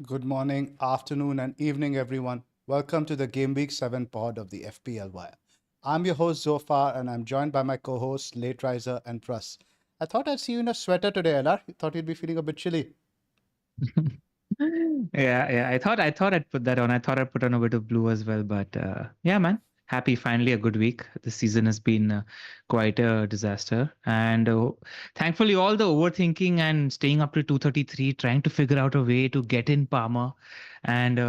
Good morning, afternoon, and evening, everyone. Welcome to the Game Week 7 pod of the FPL Wire. I'm your host, Zoph, and I'm joined by my co hosts, Late Riser and Pras. I thought I'd see you in a sweater today, LR. You thought you'd be feeling a bit chilly. Yeah. I thought I'd put that on. I thought I'd put on a bit of blue as well. But yeah, man, happy finally a good week. The season has been quite a disaster, and thankfully all the overthinking and staying up to 2:33, trying to figure out a way to get in Palmer, and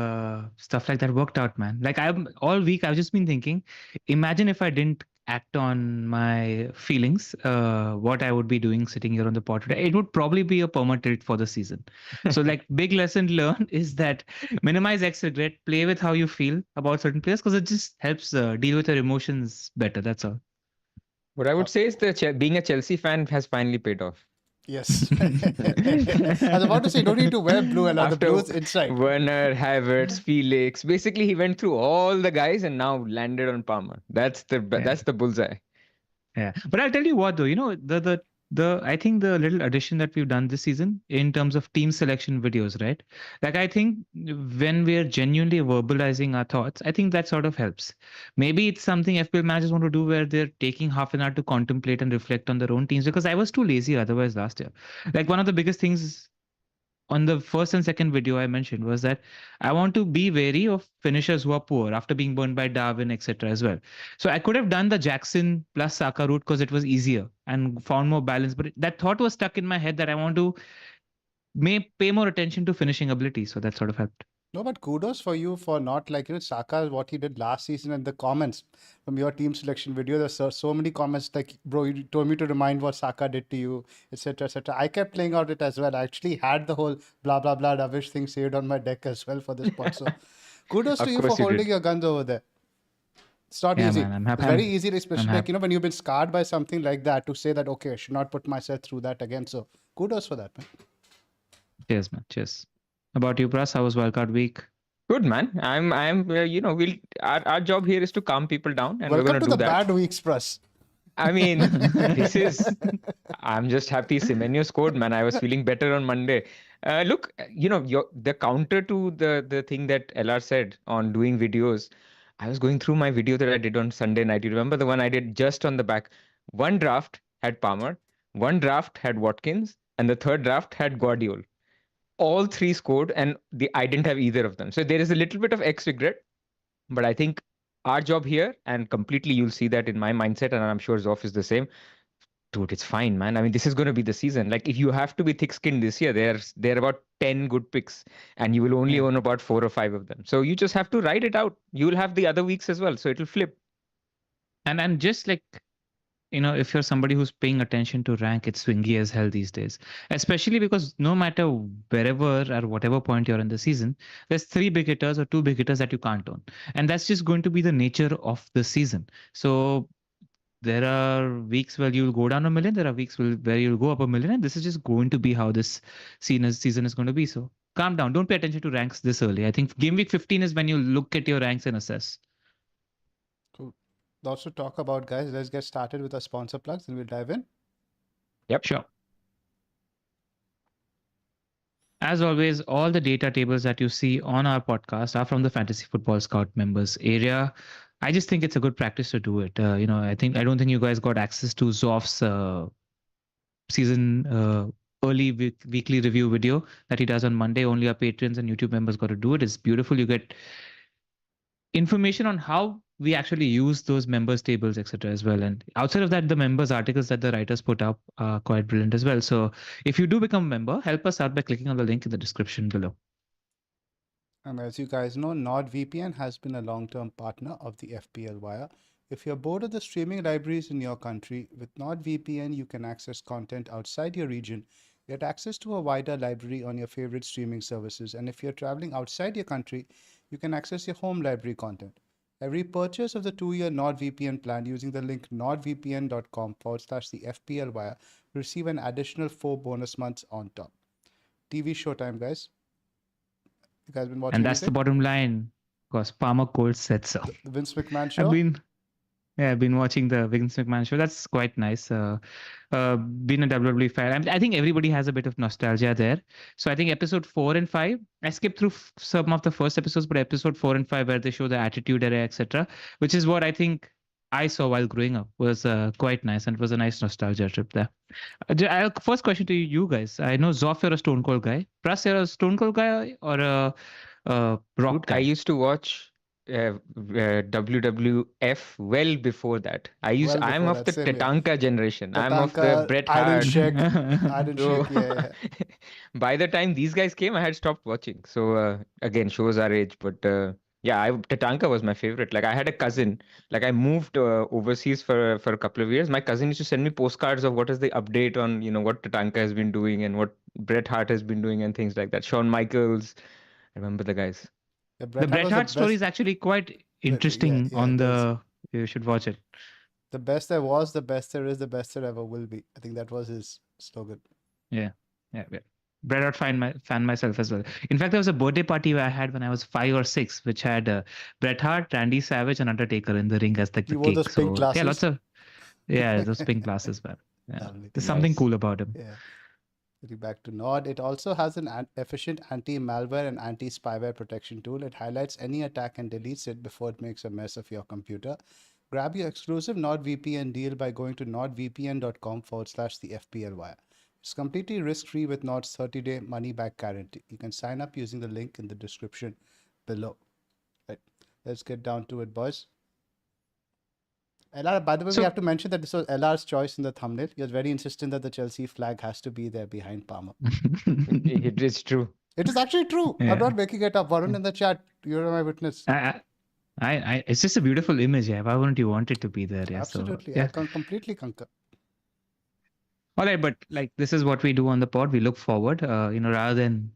stuff like that worked out, man. Like I'm all week, I've just been thinking, imagine if I didn't act on my feelings, what I would be doing sitting here on the pod today. It would probably be a perma tilt for the season. So, like, big lesson learned is that minimize X regret, play with how you feel about certain players because it just helps deal with your emotions better. That's all. What I Uh, would say is being a Chelsea fan has finally paid off. yes. I was about to say, don't need to wear blue, LR. The blue After is inside. Werner, Havertz, Felix, basically he went through all the guys and now landed on Palmer. Yeah. That's the bullseye. Yeah, but I'll tell you what though, the I think the little addition that we've done this season in terms of team selection videos, right? Like I think when we're genuinely verbalizing our thoughts, I think that sort of helps. Maybe it's something FPL managers want to do where they're taking half an hour to contemplate and reflect on their own teams because I was too lazy otherwise last year. Like one of the biggest things on the first and second video I mentioned was that I want to be wary of finishers who are poor after being burned by Darwin, etc. as well. So I could have done the Jackson plus Saka route because it was easier and found more balance. But that thought was stuck in my head that I want to pay more attention to finishing ability. So that sort of helped. No, but kudos for you for not like, Saka, what he did last season and the comments from your team selection video. There's so many comments like, bro, you told me to remind what Saka did to you, etc., etc. I kept playing out it as well. I actually had the whole blah, blah, blah, dovish thing saved on my deck as well for this pot. So kudos to Of you for course you holding did. your guns over there. It's not Yeah, easy. man. I'm happy. It's very easy, I'm especially like, happy. when you've been scarred by something like that to say that, okay, I should not put myself through that again. So kudos for that, man. Cheers, man. Cheers. About you, Pras? How was Wildcard week? Good man. I'm we'll our job here is to calm people down and we're Welcome gonna to do the that. bad weeks, Press. I mean, this is I'm just happy Semenyo scored, man. I was feeling better on Monday. Look, the counter to the thing that LR said on doing videos. I was going through my video that I did on Sunday night. You remember the one I did just on the back? One draft had Palmer, one draft had Watkins, and the third draft had Guardiola. All three scored, and I didn't have either of them. So there is a little bit of X regret, but I think our job here, and completely you'll see that in my mindset, and I'm sure Zoff is the same. Dude, it's fine, man. I mean, this is going to be the season. Like, if you have to be thick-skinned this year, there are about 10 good picks, and you will only Yeah. own about 4 or 5 of them. So you just have to ride it out. You will have the other weeks as well, so it'll flip. And just like if you're somebody who's paying attention to rank, it's swingy as hell these days. Especially because no matter wherever or whatever point you're in the season, there's three big hitters or two big hitters that you can't own. And that's just going to be the nature of the season. So there are weeks where you'll go down a million, there are weeks where you'll go up a million, and this is just going to be how this season is going to be. So calm down. Don't pay attention to ranks this early. I think game week 15 is when you look at your ranks and assess. Cool. Lots to talk about, guys. Let's get started with our sponsor plugs and we'll dive in. Yep. Sure. As always, all the data tables that you see on our podcast are from the Fantasy Football Scout members area. I just think it's a good practice to do it. I don't think you guys got access to Zoff's season early weekly review video that he does on Monday. Only our patrons and YouTube members got to do it. It's beautiful. You get information on how we actually use those members tables, etc. as well. And outside of that, the members articles that the writers put up are quite brilliant as well. So if you do become a member, help us out by clicking on the link in the description below. And as you guys know, NordVPN has been a long-term partner of the FPL Wire. If you're bored of the streaming libraries in your country, with NordVPN, you can access content outside your region, get access to a wider library on your favorite streaming services. And if you're traveling outside your country, you can access your home library content. Every purchase of the 2-year NordVPN plan using the link nordvpn.com/the FPL Wire will receive an additional 4 bonus months on top. TV showtime, guys. You guys been watching And that's the anything? bottom line because Palmer Cold said so. The Vince McMahon I've show? been Yeah, I've been watching the Vince McMahon show. That's quite nice. Been a WWE fan. I think everybody has a bit of nostalgia there. So I think episode 4 and 5, I skipped through some of the first episodes, but episode 4 and 5 where they show the Attitude Era, etc., which is what I think I saw while growing up, was quite nice, and it was a nice nostalgia trip there. First question to you guys. I know Zoph, you're a Stone Cold guy. Pras, you're a Stone Cold guy or a Dude, Rock I guy? used to watch WWF well before that. Well I'm before of that, the same here. Tatanka generation. I'm of the Tatanka, Bret Iron Hart. Sheik, Iron So Sheik, yeah. by the time these guys came, I had stopped watching. So again, shows our age. But yeah, Tatanka was my favorite. Like I had a cousin. Like I moved overseas for a couple of years. My cousin used to send me postcards of what is the update on what Tatanka has been doing and what Bret Hart has been doing and things like that. Shawn Michaels. I remember the guys. Yeah, The Bret Hart Bret was the Hart story best. is actually quite Yeah, interesting yeah. on There's the. You should watch it. the best there was, the best there is, the best there ever will be. I think that was his slogan. Yeah, yeah, yeah. Bret Hart fan myself as well. In fact, there was a birthday party where I had when I was 5 or 6, which had Bret Hart, Randy Savage, and Undertaker in the ring as like the You wore those cake. pink So yeah, glasses. lots of those pink glasses, man. Yeah, Lovely. there's something Nice. cool about him. Yeah. Getting back to Nod, it also has an efficient anti-malware and anti-spyware protection tool. It highlights any attack and deletes it before it makes a mess of your computer. Grab your exclusive NordVPN deal by going to nordvpn.com/the FPL Wire. It's completely risk-free with Nord's 30-day money-back guarantee. You can sign up using the link in the description below. Right. Let's get down to it, boys. LR, by the way, we have to mention that this was LR's choice in the thumbnail. He was very insistent that the Chelsea flag has to be there behind Palmer. It is true. It is actually true. Yeah. I'm not making it up. Varun in the chat, you're my witness. It's just a beautiful image. Yeah, why wouldn't you want it to be there? Yeah, Absolutely. So, yeah. I can completely concur. All right, but like this is what we do on the pod. We look forward, rather than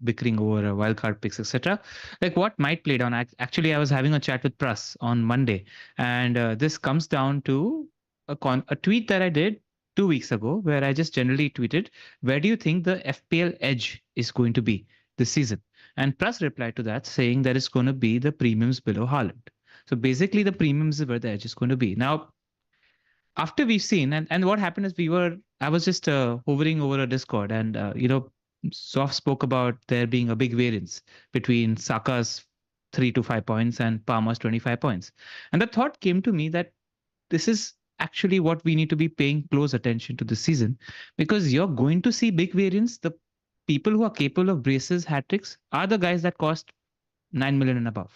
bickering over wildcard picks, etc. Like what might play down. Actually, I was having a chat with Pras on Monday, and this comes down to a tweet that I did 2 weeks ago, where I just generally tweeted, "Where do you think the FPL edge is going to be this season?" And Pras replied to that saying that it's going to be the premiums below Haaland. So basically, the premiums is where the edge is going to be. Now, after we've seen, and what happened is I was just hovering over a Discord, and Zoph spoke about there being a big variance between Saka's 3 to 5 points and Palmer's 25 points. And the thought came to me that this is actually what we need to be paying close attention to this season, because you're going to see big variance. The people who are capable of braces, hat tricks are the guys that cost 9 million and above.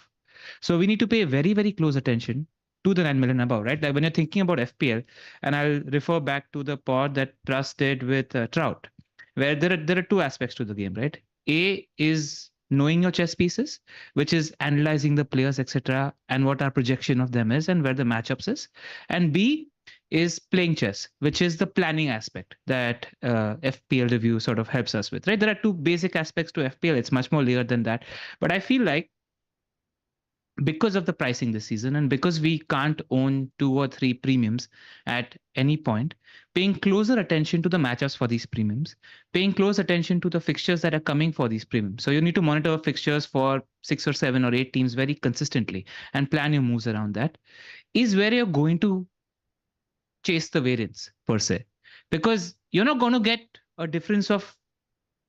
So we need to pay very, very close attention to the 9 million above, right? Like when you're thinking about FPL, and I'll refer back to the pod that Pras did with Trout, where there are two aspects to the game, right? A is knowing your chess pieces, which is analyzing the players, etc., and what our projection of them is and where the matchups is. And B is playing chess, which is the planning aspect that FPL review sort of helps us with, right? There are two basic aspects to FPL. It's much more layered than that. But I feel like because of the pricing this season and because we can't own 2 or 3 premiums at any point, paying closer attention to the matchups for these premiums, paying close attention to the fixtures that are coming for these premiums. So you need to monitor fixtures for 6 or 7 or 8 teams very consistently and plan your moves around that, is where you're going to chase the variance per se. Because you're not going to get a difference of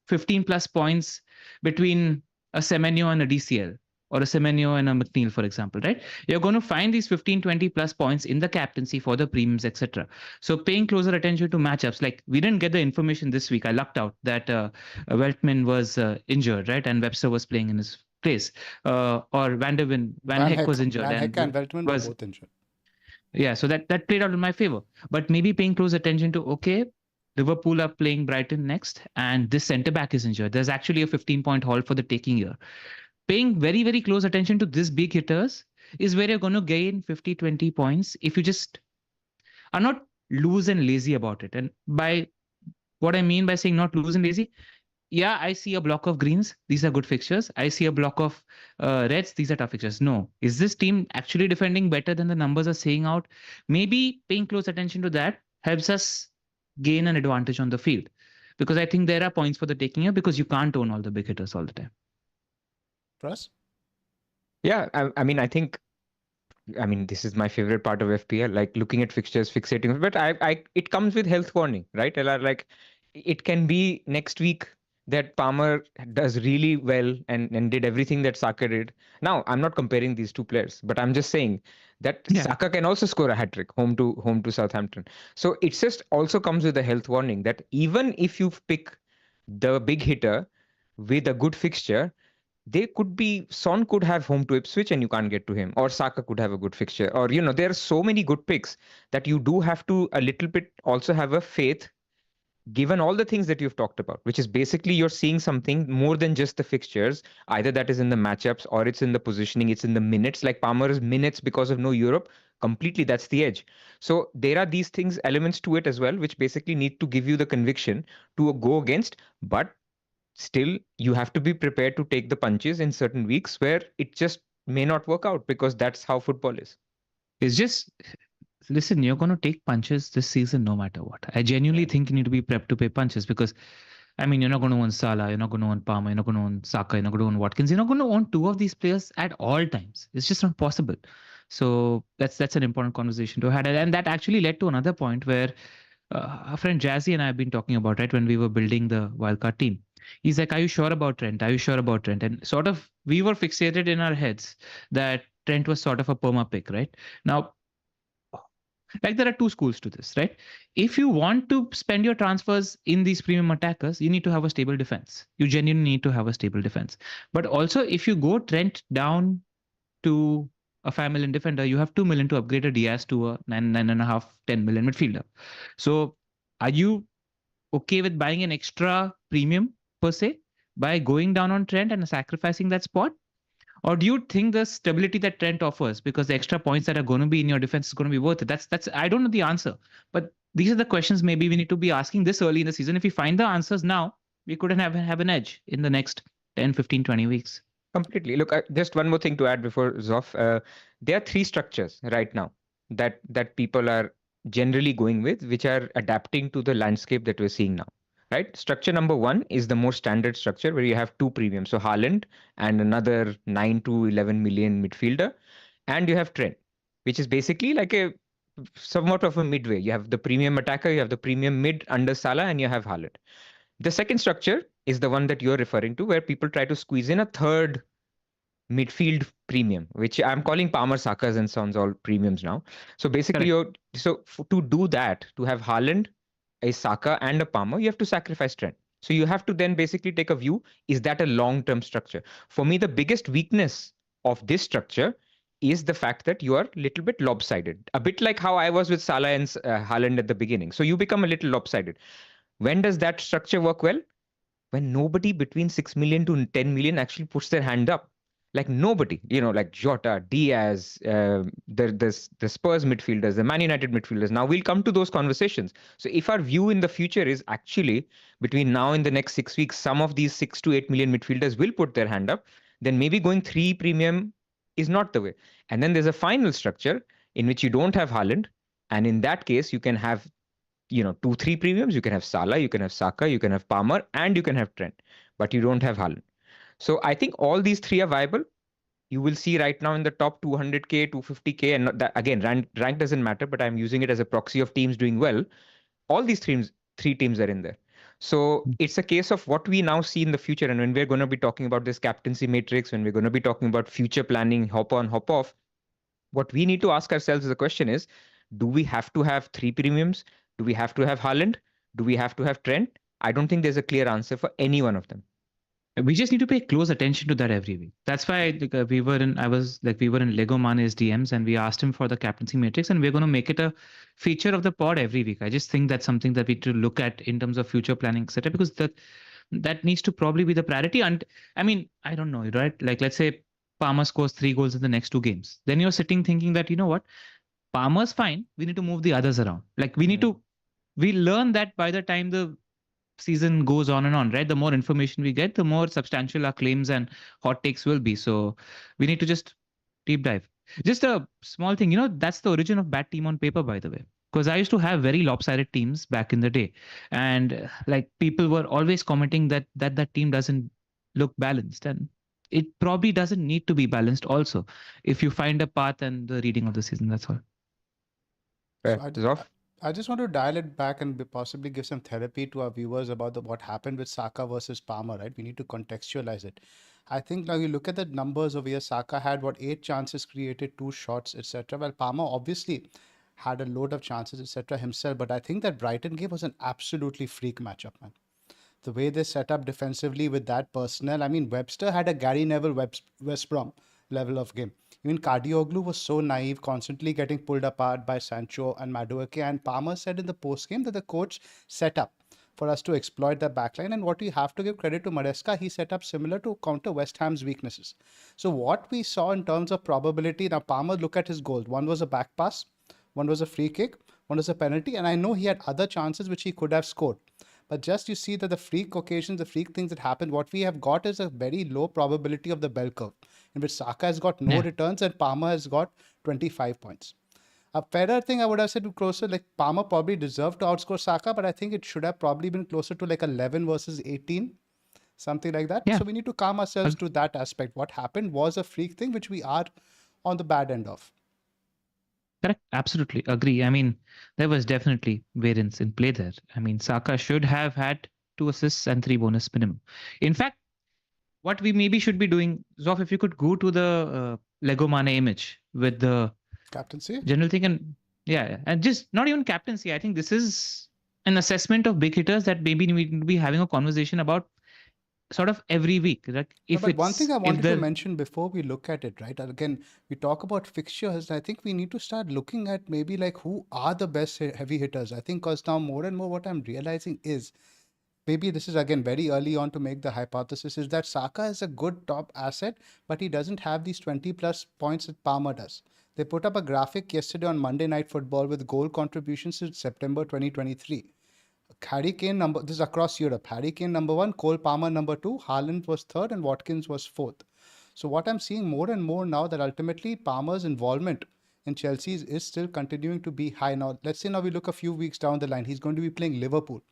15 plus points between a Semenyo and a DCL, or a Semenyo and a McNeil, for example, right? You're going to find these 15, 20 plus points in the captaincy for the premiums, etc. So paying closer attention to matchups. Like we didn't get the information this week. I lucked out that Weltman was injured, right? And Webster was playing in his place. Or Van Heck was injured. Van Heck and Weltman were both injured. Yeah, so that played out in my favor. But maybe paying close attention to, okay, Liverpool are playing Brighton next, and this centre back is injured. There's actually a 15-point haul for the taking here. Paying very, very close attention to these big hitters is where you're going to gain 50, 20 points if you just are not loose and lazy about it. And by what I mean by saying not loose and lazy, yeah, I see a block of greens. These are good fixtures. I see a block of reds. These are tough fixtures. No. Is this team actually defending better than the numbers are saying out? Maybe paying close attention to that helps us gain an advantage on the field. Because I think there are points for the taking here because you can't own all the big hitters all the time. Pras? Yeah, I mean, I think I mean, this is my favorite part of FPL, like looking at fixtures, fixating. But it comes with health warning, right? Like, it can be next week that Palmer does really well and did everything that Saka did. Now, I'm not comparing these two players, but I'm just saying that Yeah. Saka can also score a hat trick home to Southampton. So it's just also comes with a health warning that even if you pick the big hitter with a good fixture, they could be Son could have home to Ipswich and you can't get to him, or Saka could have a good fixture, or there are so many good picks that you do have to a little bit also have a faith, given all the things that you've talked about, which is basically you're seeing something more than just the fixtures. Either that is in the matchups or it's in the positioning, it's in the minutes. Like Palmer's minutes because of no Europe, completely that's the edge. So there are these things, elements to it as well, which basically need to give you the conviction to go against, but still you have to be prepared to take the punches in certain weeks where it just may not work out, because that's how football is. It's just, listen, you're going to take punches this season no matter what. I genuinely think you need to be prepped to pay punches because, I mean, you're not going to own Salah, you're not going to own Palmer, you're not going to own Saka, you're not going to own Watkins, you're not going to own two of these players at all times. It's just not possible. So that's an important conversation to have. And that actually led to another point where our friend Jazzy and I have been talking about, right, when we were building the wildcard team. He's like, "Are you sure about Trent? Are you sure about Trent?" And sort of, we were fixated in our heads that Trent was sort of a perma pick, right? Now, like there are two schools to this, right? If you want to spend your transfers in these premium attackers, you need to have a stable defense. You genuinely need to have a stable defense. But also, if you go Trent down to a 5 million defender, you have 2 million to upgrade a Diaz to a 9.5, 10 million midfielder. So are you okay with buying an extra premium per se by going down on Trent and sacrificing that spot? Or do you think the stability that Trent offers, because the extra points that are going to be in your defense is going to be worth it? That's I don't know the answer, but these are the questions maybe we need to be asking this early in the season. If we find the answers now, we couldn't have an edge in the next 10, 15, 20 weeks. Completely. Look, just one more thing to add before Zoff. There are three structures right now that people are generally going with, which are adapting to the landscape that we're seeing now. Right? Structure number one is the more standard structure where you have two premiums. So Haaland and another 9 to 11 million midfielder, and you have Trent, which is basically like a somewhat of a midway. You have the premium attacker, you have the premium mid under Salah, and you have Haaland. The second structure is the one that you're referring to, where people try to squeeze in a third midfield premium, which I'm calling Palmer, Saka's, and Sons all premiums now. So basically, to do that, to have Haaland, a Saka, and a Palmer, you have to sacrifice Trent. So you have to then basically take a view: is that a long-term structure? For me, the biggest weakness of this structure is the fact that you are a little bit lopsided, a bit like how I was with Salah and Haaland at the beginning. So you become a little lopsided. When does that structure work well? When nobody between 6 million to 10 million actually puts their hand up. Like nobody, like Jota, Diaz, the Spurs midfielders, the Man United midfielders. Now we'll come to those conversations. So if our view in the future is actually between now and the next 6 weeks, some of these 6 to 8 million midfielders will put their hand up, then maybe going three premium is not the way. And then there's a final structure in which you don't have Haaland. And in that case, you can have 2, 3 premiums. You can have Salah, you can have Saka, you can have Palmer, and you can have Trent, but you don't have Haaland. So I think all these three are viable. You will see right now in the top 200K, 250K, and that, again, rank doesn't matter, but I'm using it as a proxy of teams doing well. All these three teams are in there. So it's a case of what we now see in the future. And when we're going to be talking about this captaincy matrix, when we're going to be talking about future planning, hop on, hop off, what we need to ask ourselves as a question is, do we have to have three premiums? Do we have to have Haaland? Do we have to have Trent? I don't think there's a clear answer for any one of them. We just need to pay close attention to that every week. That's why we were in Lego Mane's DMs and we asked him for the captaincy matrix, and we're going to make it a feature of the pod every week. I just think that's something that we need to look at in terms of future planning, etc. Because that needs to probably be the priority. And I mean, I don't know, right? Like let's say Palmer scores 3 goals in the next 2 games. Then you're sitting thinking that, you know what, Palmer's fine. We need to move the others around. Like we learn that by the time the season goes on and on, right? The more information we get, the more substantial our claims and hot takes will be. So we need to just deep dive. Just a small thing, that's the origin of bad team on paper, by the way. Because I used to have very lopsided teams back in the day. And like people were always commenting that team doesn't look balanced. And it probably doesn't need to be balanced also if you find a path and the reading of the season. That's all. So Fair. Zoff? I just want to dial it back and possibly give some therapy to our viewers about what happened with Saka versus Palmer, right? We need to contextualize it. I think now you look at the numbers over here. Saka had 8 chances created, 2 shots, etc. Well, Palmer obviously had a load of chances, etc. himself. But I think that Brighton game was an absolutely freak matchup, man. The way they set up defensively with that personnel. I mean, Webster had a Gary Neville West Brom level of game. Even Kadioglu was so naive, constantly getting pulled apart by Sancho and Madueke. And Palmer said in the post game that the coach set up for us to exploit the backline. And what we have to give credit to Maresca, he set up similar to counter West Ham's weaknesses. So what we saw in terms of probability, now Palmer, look at his goals. One was a back pass, one was a free kick, one was a penalty. And I know he had other chances which he could have scored. But just you see that the freak occasions, the freak things that happen, what we have got is a very low probability of the bell curve, in which Saka has got no returns and Palmer has got 25 points. A fairer thing I would have said to closer, like Palmer probably deserved to outscore Saka, but I think it should have probably been closer to like 11 versus 18, something like that. Yeah. So we need to calm ourselves to that aspect. What happened was a freak thing, which we are on the bad end of. Correct. Absolutely agree. I mean, there was definitely variance in play there. I mean, Saka should have had 2 assists and 3 bonus minimum. In fact, what we maybe should be doing, Zoff, if you could go to the Lego Mane image with the Captaincy? general thing, and and just not even captaincy. I think this is an assessment of big hitters that maybe we need to be having a conversation about sort of every week. Like if but one thing I wanted to the mention before we look at it, right? Again, we talk about fixtures. I think we need to start looking at maybe like who are the best heavy hitters. I think because now more and more what I'm realizing is maybe this is again very early on to make the hypothesis is that Saka is a good top asset, but he doesn't have these 20 plus points that Palmer does. They put up a graphic yesterday on Monday Night Football with goal contributions since September 2023. Harry Kane this is across Europe. Harry Kane number 1, Cole Palmer number 2, Haaland was 3rd, and Watkins was 4th. So what I'm seeing more and more now that ultimately Palmer's involvement in Chelsea is still continuing to be high. Now, let's say now we look a few weeks down the line, he's going to be playing Liverpool.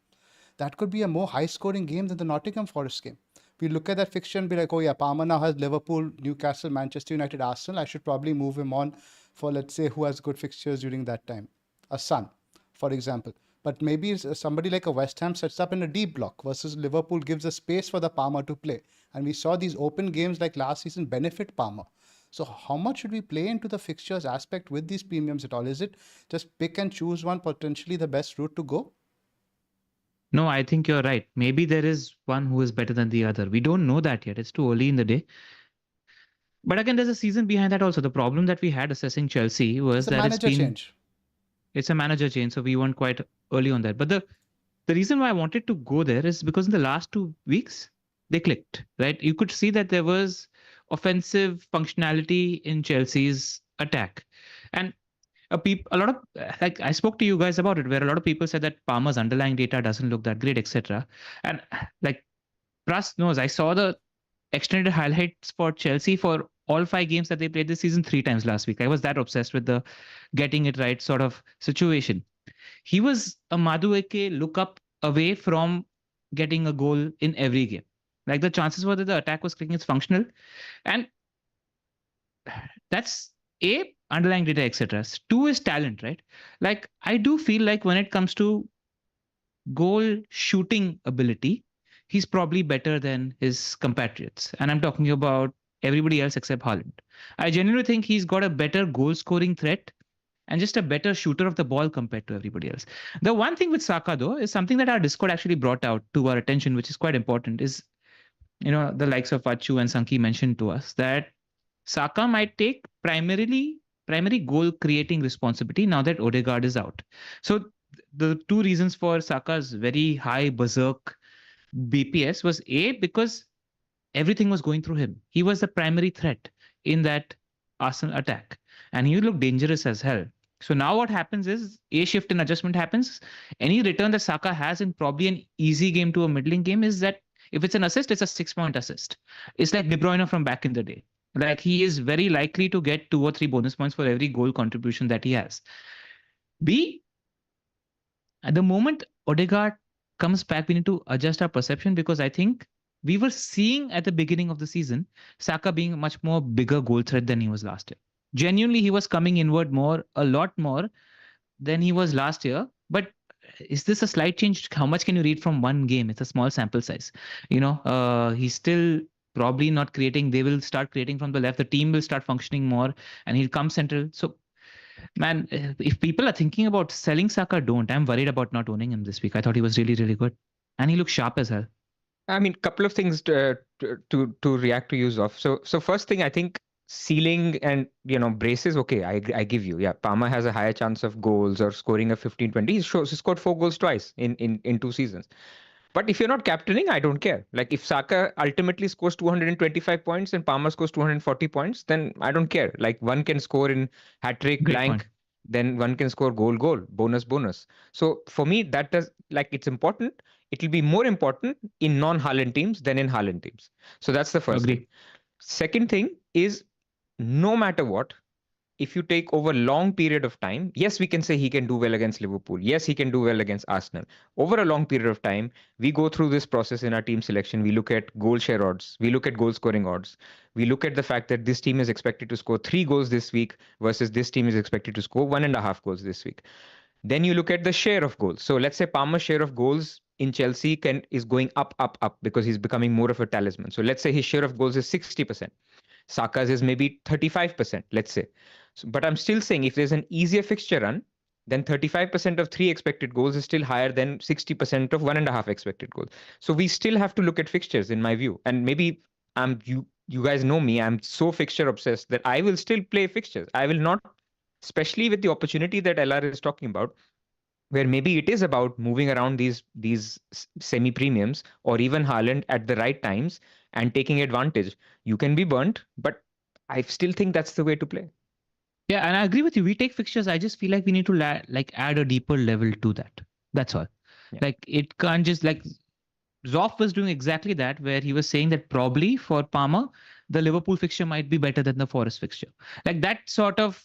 That could be a more high-scoring game than the Nottingham Forest game. We look at that fixture and be like, oh yeah, Palmer now has Liverpool, Newcastle, Manchester United, Arsenal. I should probably move him on for, let's say, who has good fixtures during that time. A Son, for example. But maybe somebody like a West Ham sets up in a deep block versus Liverpool gives a space for the Palmer to play. And we saw these open games like last season benefit Palmer. So how much should we play into the fixtures aspect with these premiums at all? Is it just pick and choose one, potentially the best route to go? No, I think you're right. Maybe there is one who is better than the other. We don't know that yet. It's too early in the day. But again, there's a season behind that also. The problem that we had assessing Chelsea was that it's a manager change. So we weren't quite early on that. But the reason why I wanted to go there is because in the last 2 weeks, they clicked, right? You could see that there was offensive functionality in Chelsea's attack. And a lot of, like I spoke to you guys about it, where a lot of people said that Palmer's underlying data doesn't look that great, etc. And like Pras knows, I saw the extended highlights for Chelsea for all 5 games that they played this season 3 times last week. I was that obsessed with the getting it right sort of situation. He was a Madueke look up away from getting a goal in every game. Like the chances were that the attack was clicking, it's functional. And that's underlying data, etc. 2 is talent, right? Like I do feel like when it comes to goal shooting ability, he's probably better than his compatriots. And I'm talking about everybody else except Haaland. I genuinely think he's got a better goal scoring threat and just a better shooter of the ball compared to everybody else. The one thing with Saka, though, is something that our Discord actually brought out to our attention, which is quite important, is, the likes of Achu and Sanki mentioned to us that Saka might take primary goal creating responsibility now that Odegaard is out. So the 2 reasons for Saka's very high berserk BPS was because everything was going through him. He was the primary threat in that Arsenal attack, and he looked dangerous as hell. So now what happens is a shift in adjustment happens. Any return that Saka has in probably an easy game to a middling game is that if it's an assist, it's a 6-point assist. It's like De Bruyne from back in the day. Like he is very likely to get 2 or 3 bonus points for every goal contribution that he has. At the moment Odegaard comes back, we need to adjust our perception because I think we were seeing at the beginning of the season Saka being a much more bigger goal threat than he was last year. Genuinely, he was coming inward more, a lot more than he was last year. But is this a slight change? How much can you read from one game? It's a small sample size. He's still probably not creating. They will start creating from the left. The team will start functioning more, and he'll come central. So, man, if people are thinking about selling Saka, don't. I'm worried about not owning him this week. I thought he was really, really good, and he looks sharp as hell. I mean, couple of things to react to you, Zoph. So first thing, I think ceiling and braces. Okay, I give you. Yeah, Palmer has a higher chance of goals or scoring a 15-20. He scored 4 goals twice in 2 seasons. But if you're not captaining, I don't care. Like if Saka ultimately scores 225 points and Palmer scores 240 points, then I don't care. Like one can score in hat-trick, Great blank, point. then one can score goal, bonus. So for me, that does like it's important. It will be more important in non-Haaland teams than in Haaland teams. So that's the first thing. Agree. Second thing is no matter what, if you take over long period of time, yes, we can say he can do well against Liverpool. Yes, he can do well against Arsenal. Over a long period of time, we go through this process in our team selection. We look at goal share odds. We look at goal scoring odds. We look at the fact that this team is expected to score 3 goals this week versus this team is expected to score 1.5 goals this week. Then you look at the share of goals. So let's say Palmer's share of goals in Chelsea is going up because he's becoming more of a talisman. So let's say his share of goals is 60%. Saka's is maybe 35%, let's say. So, but I'm still saying if there's an easier fixture run, then 35% of 3 expected goals is still higher than 60% of 1.5 expected goals. So we still have to look at fixtures, in my view. And maybe you guys know me, I'm so fixture obsessed that I will still play fixtures. I will not, especially with the opportunity that LR is talking about, where maybe it is about moving around these semi premiums or even Haaland at the right times and taking advantage. You can be burnt, but I still think that's the way to play. Yeah, and I agree with you. We take fixtures. I just feel like we need to add a deeper level to that. That's all. Yeah. Like it can't just like Zoph was doing exactly that, where he was saying that probably for Palmer, the Liverpool fixture might be better than the Forest fixture. Like that sort of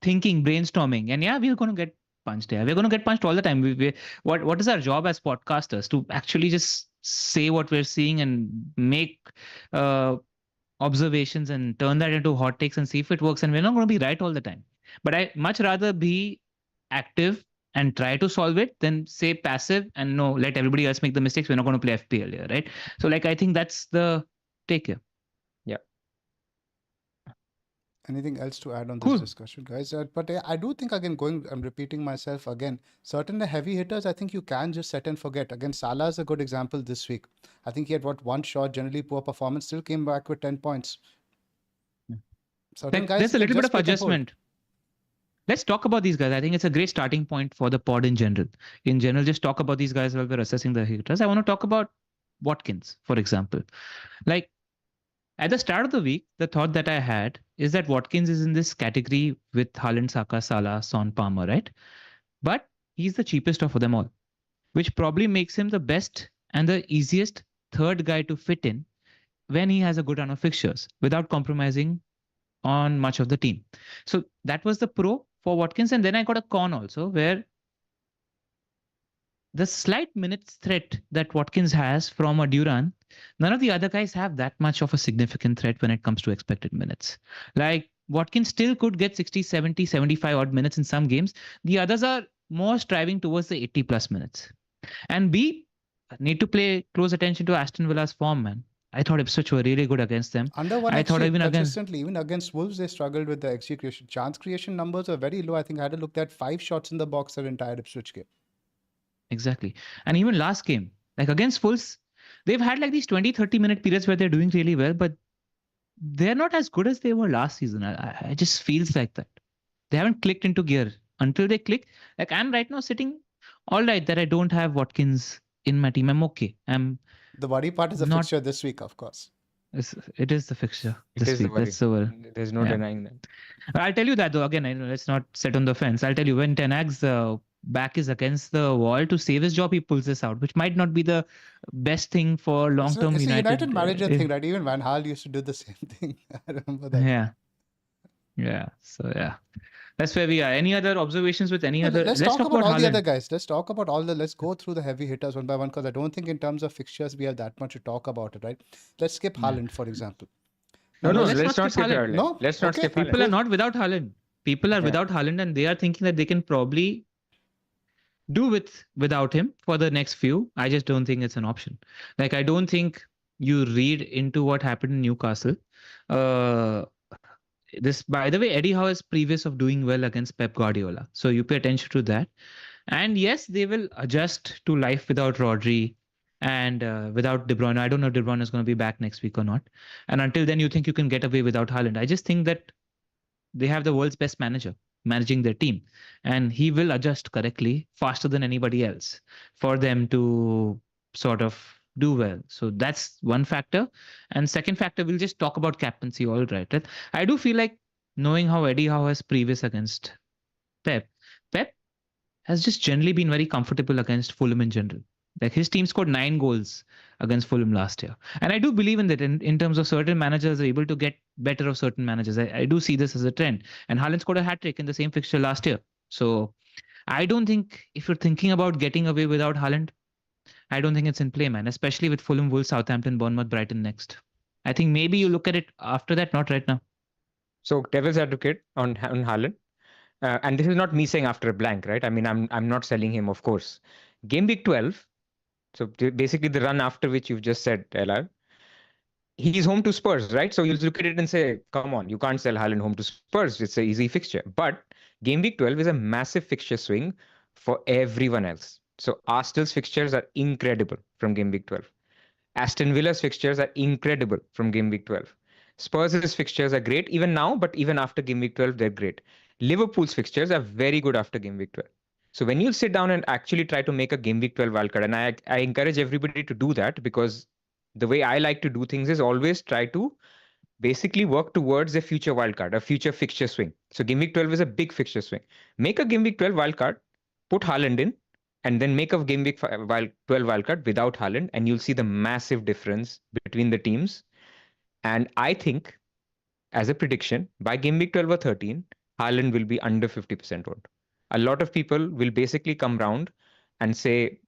thinking, brainstorming. And yeah, we're going to get punched here. We're going to get punched all the time. What is our job as podcasters? To actually just say what we're seeing and make observations and turn that into hot takes and see if it works. And we're not going to be right all the time. But I much rather be active and try to solve it than say passive and no, let everybody else make the mistakes. We're not going to play FPL here, right? So like I think that's the take here. Yeah. Anything else to add on Cool. this discussion, guys? But I do think, again, I'm repeating myself again. Certain heavy hitters, I think you can just set and forget. Again, Salah is a good example this week. I think he had one shot, generally poor performance, still came back with 10 points. Certain Like, guys, there's a you can little bit just of pick and hold. adjustment. Let's talk about these guys. I think it's a great starting point for the pod in general. In general, just talk about these guys while we're assessing the hitters. I want to talk about Watkins, for example. Like at the start of the week, the thought that I had is that Watkins is in this category with Haaland, Saka, Salah, Son, Palmer, right? But he's the cheapest of them all, which probably makes him the best and the easiest third guy to fit in when he has a good run of fixtures without compromising on much of the team. So that was the pro for Watkins. And then I got a con also, where the slight minutes threat that Watkins has from a Duran, none of the other guys have that much of a significant threat when it comes to expected minutes. Like Watkins still could get 60, 70, 75 odd minutes in some games. The others are more striving towards the 80 plus minutes. And B, need to pay close attention to Aston Villa's form, man. I thought Ipswich were really good against them. Under one I thought XG even consistently, even against Wolves, they struggled with the XG creation. Chance creation numbers are very low. I think I had to look at 5 shots in the box their entire Ipswich game. Exactly. And even last game, like against Wolves, they've had like these 20, 30-minute periods where they're doing really well, but they're not as good as they were last season. I just feels like that. They haven't clicked into gear. Until they click, like I'm right now sitting all right that I don't have Watkins in my team. I'm okay. The worry part is the not- fixture this week, of course. It is the fixture It this is the week. worry. That's the worry. There's no Yeah. denying that. I'll tell you that though. Again, let's not sit on the fence. I'll tell you when Ten Hag's back is against the wall to save his job, he pulls this out, which might not be the best thing for long-term It's a United. United manager thing, right? Even Van Gaal used to do the same thing. I remember that. Yeah. Yeah. So yeah, that's where we are. Any other observations with any No, other? let's Let's talk talk about about all the other Haaland. guys. Let's talk about all the. Let's go through the heavy hitters one by one because I don't think in terms of fixtures we have that much to talk about it, right? Let's skip Yeah. Haaland, for example. No, No, no, let's not let's not skip skip Haaland. Haaland. No? Let's not Okay, skip People Haaland. are cool. not without Haaland. People are Yeah. without Haaland, and they are thinking that they can probably do without him for the next few. I just don't think it's an option. Like I don't think you read into what happened in Newcastle. Uh, this, by the way, Eddie Howe is previous of doing well against Pep Guardiola, so you pay attention to that. And yes, they will adjust to life without Rodri and without De Bruyne. I don't know if De Bruyne is going to be back next week or not. And until then, you think you can get away without Haaland. I just think that they have the world's best manager managing their team, and he will adjust correctly faster than anybody else for them to sort of do well. So that's one factor. And second factor, we'll just talk about captaincy. All right. I do feel like, knowing how Eddie Howe has previous against Pep, Pep has just generally been very comfortable against Fulham in general. Like his team scored 9 goals against Fulham last year. And I do believe in that in terms of certain managers are able to get better of certain managers. I do see this as a trend. And Haaland scored a hat trick in the same fixture last year. So I don't think, if you're thinking about getting away without Haaland, I don't think it's in play, man, especially with Fulham, Wolves, Southampton, Bournemouth, Brighton next. I think maybe you look at it after that, not right now. So devil's advocate on Haaland. And this is not me saying after a blank, right? I mean, I'm not selling him, of course. Game week 12. So basically the run after which you've just said, LR. He's home to Spurs, right? So you'll look at it and say, come on, you can't sell Haaland home to Spurs. It's an easy fixture. But game week 12 is a massive fixture swing for everyone else. So Arsenal's fixtures are incredible from game week 12. Aston Villa's fixtures are incredible from game week 12. Spurs' fixtures are great even now, but even after game week 12, they're great. Liverpool's fixtures are very good after game week 12. So when you sit down and actually try to make a game week 12 wildcard, and I encourage everybody to do that, because the way I like to do things is always try to basically work towards a future wildcard, a future fixture swing. So game week 12 is a big fixture swing. Make a game week 12 wildcard, put Haaland in, and then make a game week 12 wildcard without Haaland, and you'll see the massive difference between the teams. And I think, as a prediction, by game week 12 or 13, Haaland will be under 50% owned. A lot of people will basically come round and say,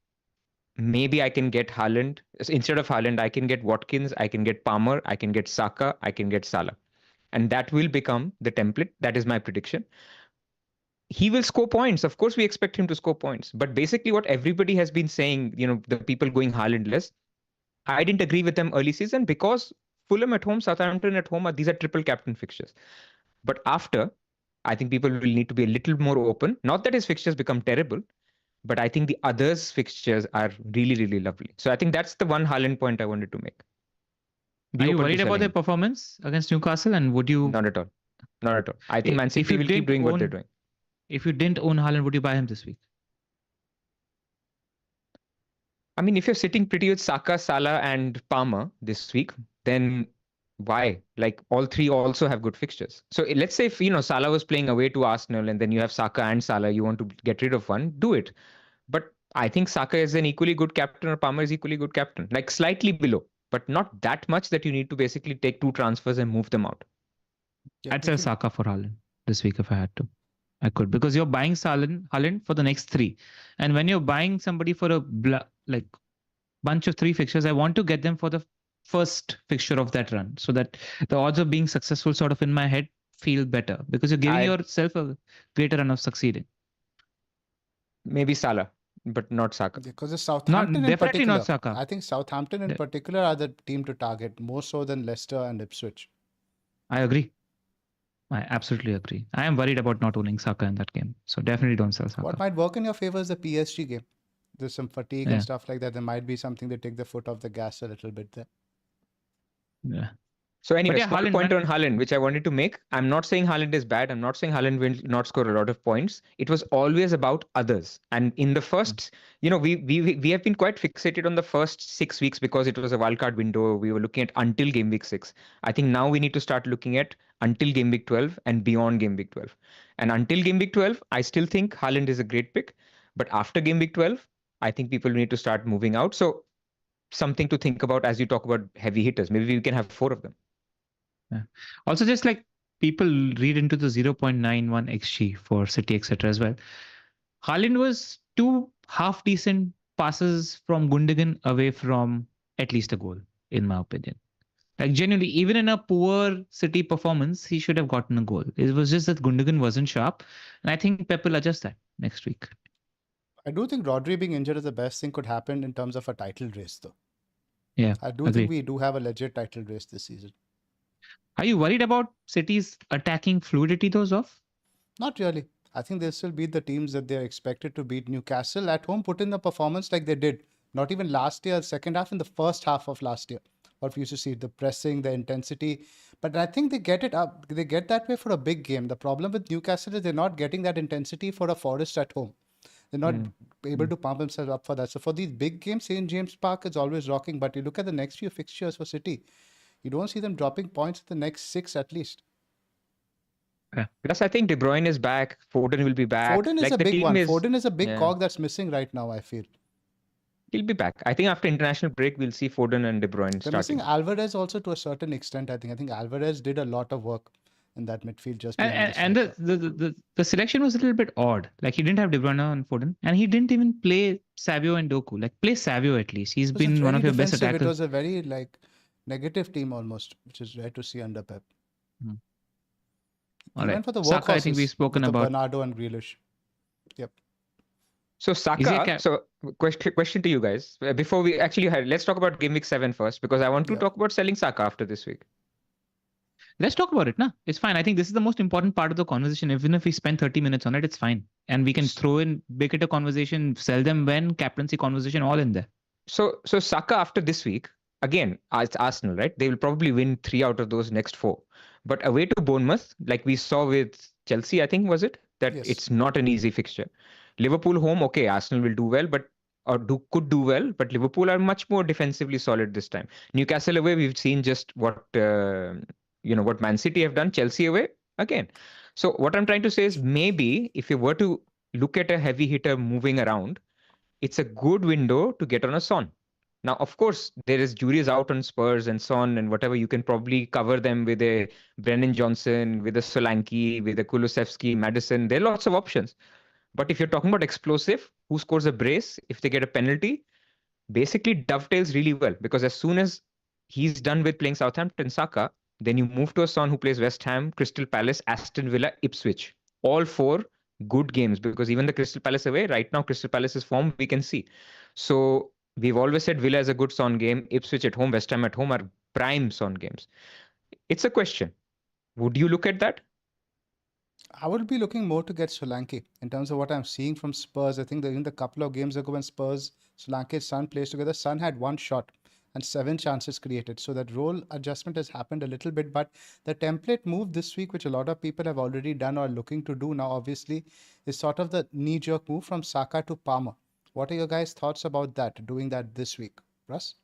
maybe I can get Haaland. Instead of Haaland, I can get Watkins, I can get Palmer, I can get Saka, I can get Salah. And that will become the template. That is my prediction. He will score points. Of course, we expect him to score points. But basically, what everybody has been saying, the people going Haalandless, I didn't agree with them early season because Fulham at home, Southampton at home, these are triple captain fixtures. But after, I think people will need to be a little more open. Not that his fixtures become terrible, but I think the others' fixtures are really, really lovely. So I think that's the one Haaland point I wanted to make. Are you worried about their performance against Newcastle? And would you? Not at all. Not at all. I think Man City will keep doing what they're doing. If you didn't own Haaland, would you buy him this week? I mean, if you're sitting pretty with Saka, Salah, and Palmer this week, then why? Like all three also have good fixtures. So let's say if Salah was playing away to Arsenal and then you have Saka and Salah, you want to get rid of one, do it. But I think Saka is an equally good captain or Palmer is equally good captain, like slightly below, but not that much that you need to basically take 2 transfers and move them out. Yeah, I'd sell Saka for Haaland this week if I had to. I could, because you're buying Haaland for the next 3. And when you're buying somebody for a bunch of 3 fixtures, I want to get them for the first fixture of that run, so that the odds of being successful sort of in my head feel better, because you're giving yourself a greater run of succeeding. Maybe Salah, but not Saka. Because the Southampton in definitely particular, not Saka. I think Southampton in particular are the team to target more so than Leicester and Ipswich. I agree. I absolutely agree. I am worried about not owning Saka in that game. So definitely don't sell Saka. What might work in your favor is the PSG game. There's some fatigue and stuff like that. There might be something to take the foot off the gas a little bit there. Yeah. So anyway, one point on Haaland, which I wanted to make. I'm not saying Haaland is bad. I'm not saying Haaland will not score a lot of points. It was always about others. And in the first, we have been quite fixated on the first 6 weeks because it was a wildcard window. We were looking at until game week 6. I think now we need to start looking at until game week 12 and beyond game week 12. And until game week 12, I still think Haaland is a great pick. But after game week 12, I think people need to start moving out. So something to think about as you talk about heavy hitters. Maybe we can have 4 of them. Yeah. Also, just like people read into the 0.91 xg for City, etc. as well. Haaland was two half decent passes from Gundogan away from at least a goal, in my opinion. Like genuinely, even in a poor City performance, he should have gotten a goal. It was just that Gundogan wasn't sharp, and I think Pep will adjust that next week. I do think Rodri being injured is the best thing could happen in terms of a title race, though. Yeah, I do agreed. think we do have a legit title race this season. Are you worried about City's attacking fluidity, though, Zoph? Not really. I think they'll still beat the teams that they're expected to beat. Newcastle at home put in the performance like they did. Not even last year, second half, in the first half of last year. What we used to see, the pressing, the intensity. But I think they get it up. They get that way for a big game. The problem with Newcastle is they're not getting that intensity for a Forest at home. They're not able to pump themselves up for that. So for these big games, St. James Park is always rocking. But you look at the next few fixtures for City, you don't see them dropping points in the next 6 at least. Yeah. Plus, I think De Bruyne is back. Foden will be back. Foden is Like a the big team one. is, Foden is a big yeah. cog that's missing right now, I feel. He'll be back. I think after international break, we'll see Foden and De Bruyne They're missing starting. Alvarez also to a certain extent, I think. I think Alvarez did a lot of work in that midfield just behind And the selection was a little bit odd. Like he didn't have De Bruyne and Foden, and he didn't even play Savio and Doku. Like play Savio at least. He's been one of your best attackers. It was a very like negative team almost, which is rare to see under Pep. All Even right. for the Saka, I think we've spoken about Bernardo and Grealish. Yep. So Saka, so question to you guys. Before we actually let's talk about Game Week 7 first, because I want to talk about selling Saka after this week. Let's talk about it, nah? It's fine. I think this is the most important part of the conversation. Even if we spend 30 minutes on it, it's fine. And we can throw in, make it a conversation, sell them when, captaincy conversation, all in there. So Saka after this week, again, it's Arsenal, right? They will probably win 3 out of those next 4. But away to Bournemouth, like we saw with Chelsea, I think, was it? That it's not an easy fixture. Liverpool home, okay, Arsenal will do well, could do well, but Liverpool are much more defensively solid this time. Newcastle away, we've seen just what what Man City have done. Chelsea away again. So what I'm trying to say is maybe if you were to look at a heavy hitter moving around, it's a good window to get on a Son. Now, of course, there is juries out on Spurs and Son and whatever. You can probably cover them with a Brennan Johnson, with a Solanke, with a Kulusevski, Madison. There are lots of options. But if you're talking about explosive, who scores a brace, if they get a penalty, basically dovetails really well. Because as soon as he's done with playing Southampton, Saka, then you move to a Son who plays West Ham, Crystal Palace, Aston Villa, Ipswich. All 4 good games, because even the Crystal Palace away, right now Crystal Palace's form we can see. So we've always said Villa is a good Son game. Ipswich at home, West Ham at home are prime Son games. It's a question. Would you look at that? I would be looking more to get Solanke in terms of what I'm seeing from Spurs. I think that in the couple of games ago when Spurs, Solanke, Son plays together, Son had 1 shot and 7 chances created. So that role adjustment has happened a little bit. But the template move this week, which a lot of people have already done or are looking to do now, obviously, is sort of the knee-jerk move from Saka to Palmer. What are your guys' thoughts about that, doing that this week? Russ?